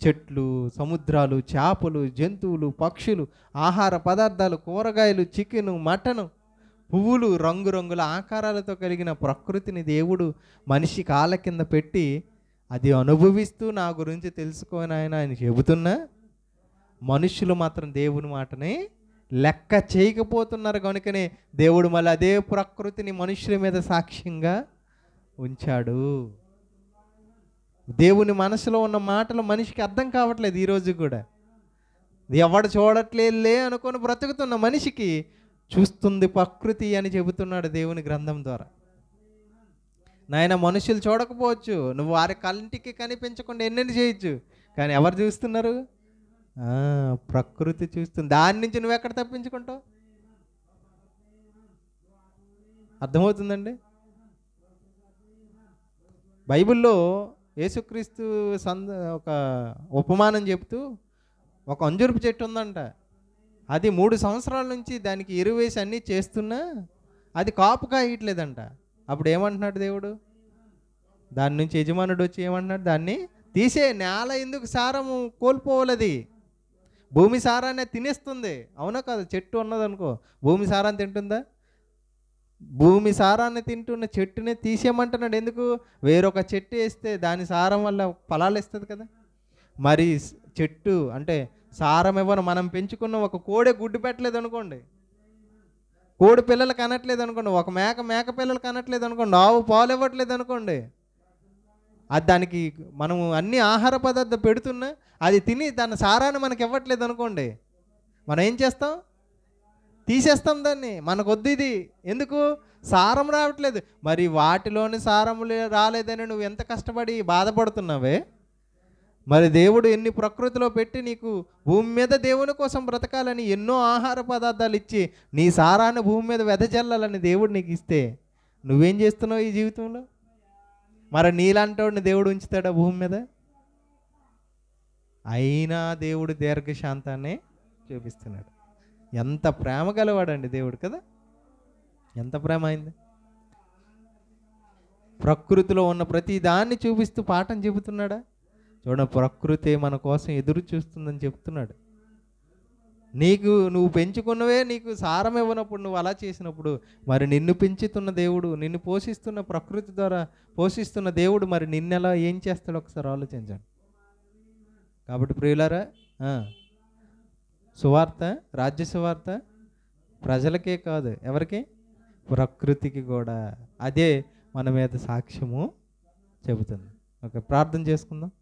A: చెట్లు, సముద్రాలు, చేపలు, జంతువులు, పక్షులు, ఆహార పదార్థాలు, కూరగాయలు, చికెను, మటను, పువ్వులు, రంగురంగుల ఆకారాలతో కలిగిన ప్రకృతిని దేవుడు మనిషి కాళ్ళ కింద పెట్టి అది అనుభవిస్తూ నా గురించి తెలుసుకొని ఆయన చెబుతున్నా, మనుషులు మాత్రం దేవుని మాటని లెక్క చేయకపోతున్నారు. కనుకనే దేవుడు మళ్ళీ అదే ప్రకృతిని మనుషుల మీద సాక్ష్యంగా ఉంచాడు. దేవుని మనసులో ఉన్న మాటలు మనిషికి అర్థం కావట్లేదు. ఈరోజు కూడా ఎవడు చూడట్లేదులే అనుకొని బ్రతుకుతున్న మనిషికి చూస్తుంది ప్రకృతి అని చెబుతున్నాడు దేవుని గ్రంథం ద్వారా. నాయన, మనుషులు చూడకపోవచ్చు, నువ్వు వారి కంటికి కనిపించకుండా ఎన్నెన్ని చేయొచ్చు, కానీ ఎవరు చూస్తున్నారు? ప్రకృతి చూస్తుంది. దాని నుంచి నువ్వు ఎక్కడ తప్పించుకుంటావు? అర్థమవుతుందండి? బైబిల్లో యేసుక్రీస్తు ఒక ఉపమానం చెప్తూ, ఒక అంజూరపు చెట్టు ఉందంట. అది 3 సంవత్సరాల నుంచి దానికి ఎరువు వేసి అన్నీ చేస్తున్నా అది కాపు కాయట్లేదంట. అప్పుడు ఏమంటున్నాడు దేవుడు? దాని నుంచి యజమానుడు వచ్చి ఏమంటున్నాడు? దాన్ని తీసే. నేల ఎందుకు సారము కోల్పోవాలది? భూమి సారాన్ని తినేస్తుంది. అవునా కాదు? చెట్టు ఉన్నదనుకో, భూమి సారాన్ని తింటుందా? భూమి సారాన్ని తింటున్న చెట్టునే తీసేయమంటున్నాడు. ఎందుకు? వేరొక చెట్టు వేస్తే దాని సారం వల్ల ఫలాలు ఇస్తుంది కదా. మరి చెట్టు అంటే సారం ఇవ్వను మనం పెంచుకున్న ఒక కోడి గుడ్డు పెట్టలేదు అనుకోండి, కోడి పిల్లలు కనట్లేదు అనుకోండి, ఒక మేక పిల్లలు కనట్లేదు అనుకోండి, ఆవు పాలు ఇవ్వట్లేదు అనుకోండి, అది దానికి మనము అన్ని ఆహార పదార్థాలు పెడుతున్నా అది తిని దాని సారాన్ని మనకి ఇవ్వట్లేదు అనుకోండి, మనం ఏం చేస్తాం? తీసేస్తాం దాన్ని. మనకు వద్దు ఇది. ఎందుకు? సారం రావట్లేదు. మరి వాటిలోని సారం రాలేదని నువ్వు ఎంత కష్టపడి బాధపడుతున్నావే. మరి దేవుడు ఎన్ని ప్రకృతిలో పెట్టి నీకు భూమి మీద దేవుని కోసం బ్రతకాలని ఎన్నో ఆహార పదార్థాలు ఇచ్చి నీ సారాన్ని భూమి మీద వెదజల్లాలని దేవుడు నీకు ఇస్తే నువ్వేం చేస్తున్నావు ఈ జీవితంలో? మరి నీలాంటి దేవుడు ఉంచుతాడా భూమి మీద? అయినా దేవుడు దీర్ఘశాంతాన్ని చూపిస్తున్నాడు. ఎంత ప్రేమ గలవాడండి దేవుడు కదా. ఎంత ప్రేమ అయింది. ప్రకృతిలో ఉన్న ప్రతి దాన్ని చూపిస్తూ పాఠం చెబుతున్నాడా? చూడ, ప్రకృతి మన కోసం ఎదురు చూస్తుందని చెప్తున్నాడు. నువ్వు పెంచుకున్నవే నీకు సారం ఇవ్వనప్పుడు, నువ్వు అలా చేసినప్పుడు మరి నిన్ను పెంచుతున్న దేవుడు, నిన్ను పోషిస్తున్న ప్రకృతి ద్వారా పోషిస్తున్న దేవుడు మరి నిన్నెలా ఏం చేస్తాడో ఒకసారి ఆలోచించండి. కాబట్టి ప్రియులారా, సువార్త, రాజ్య సువార్త ప్రజలకే కాదు, ఎవరికి? ప్రకృతికి కూడా అదే మన మీద సాక్ష్యము చెబుతుంది. ఓకే, ప్రార్థన చేసుకుందాం.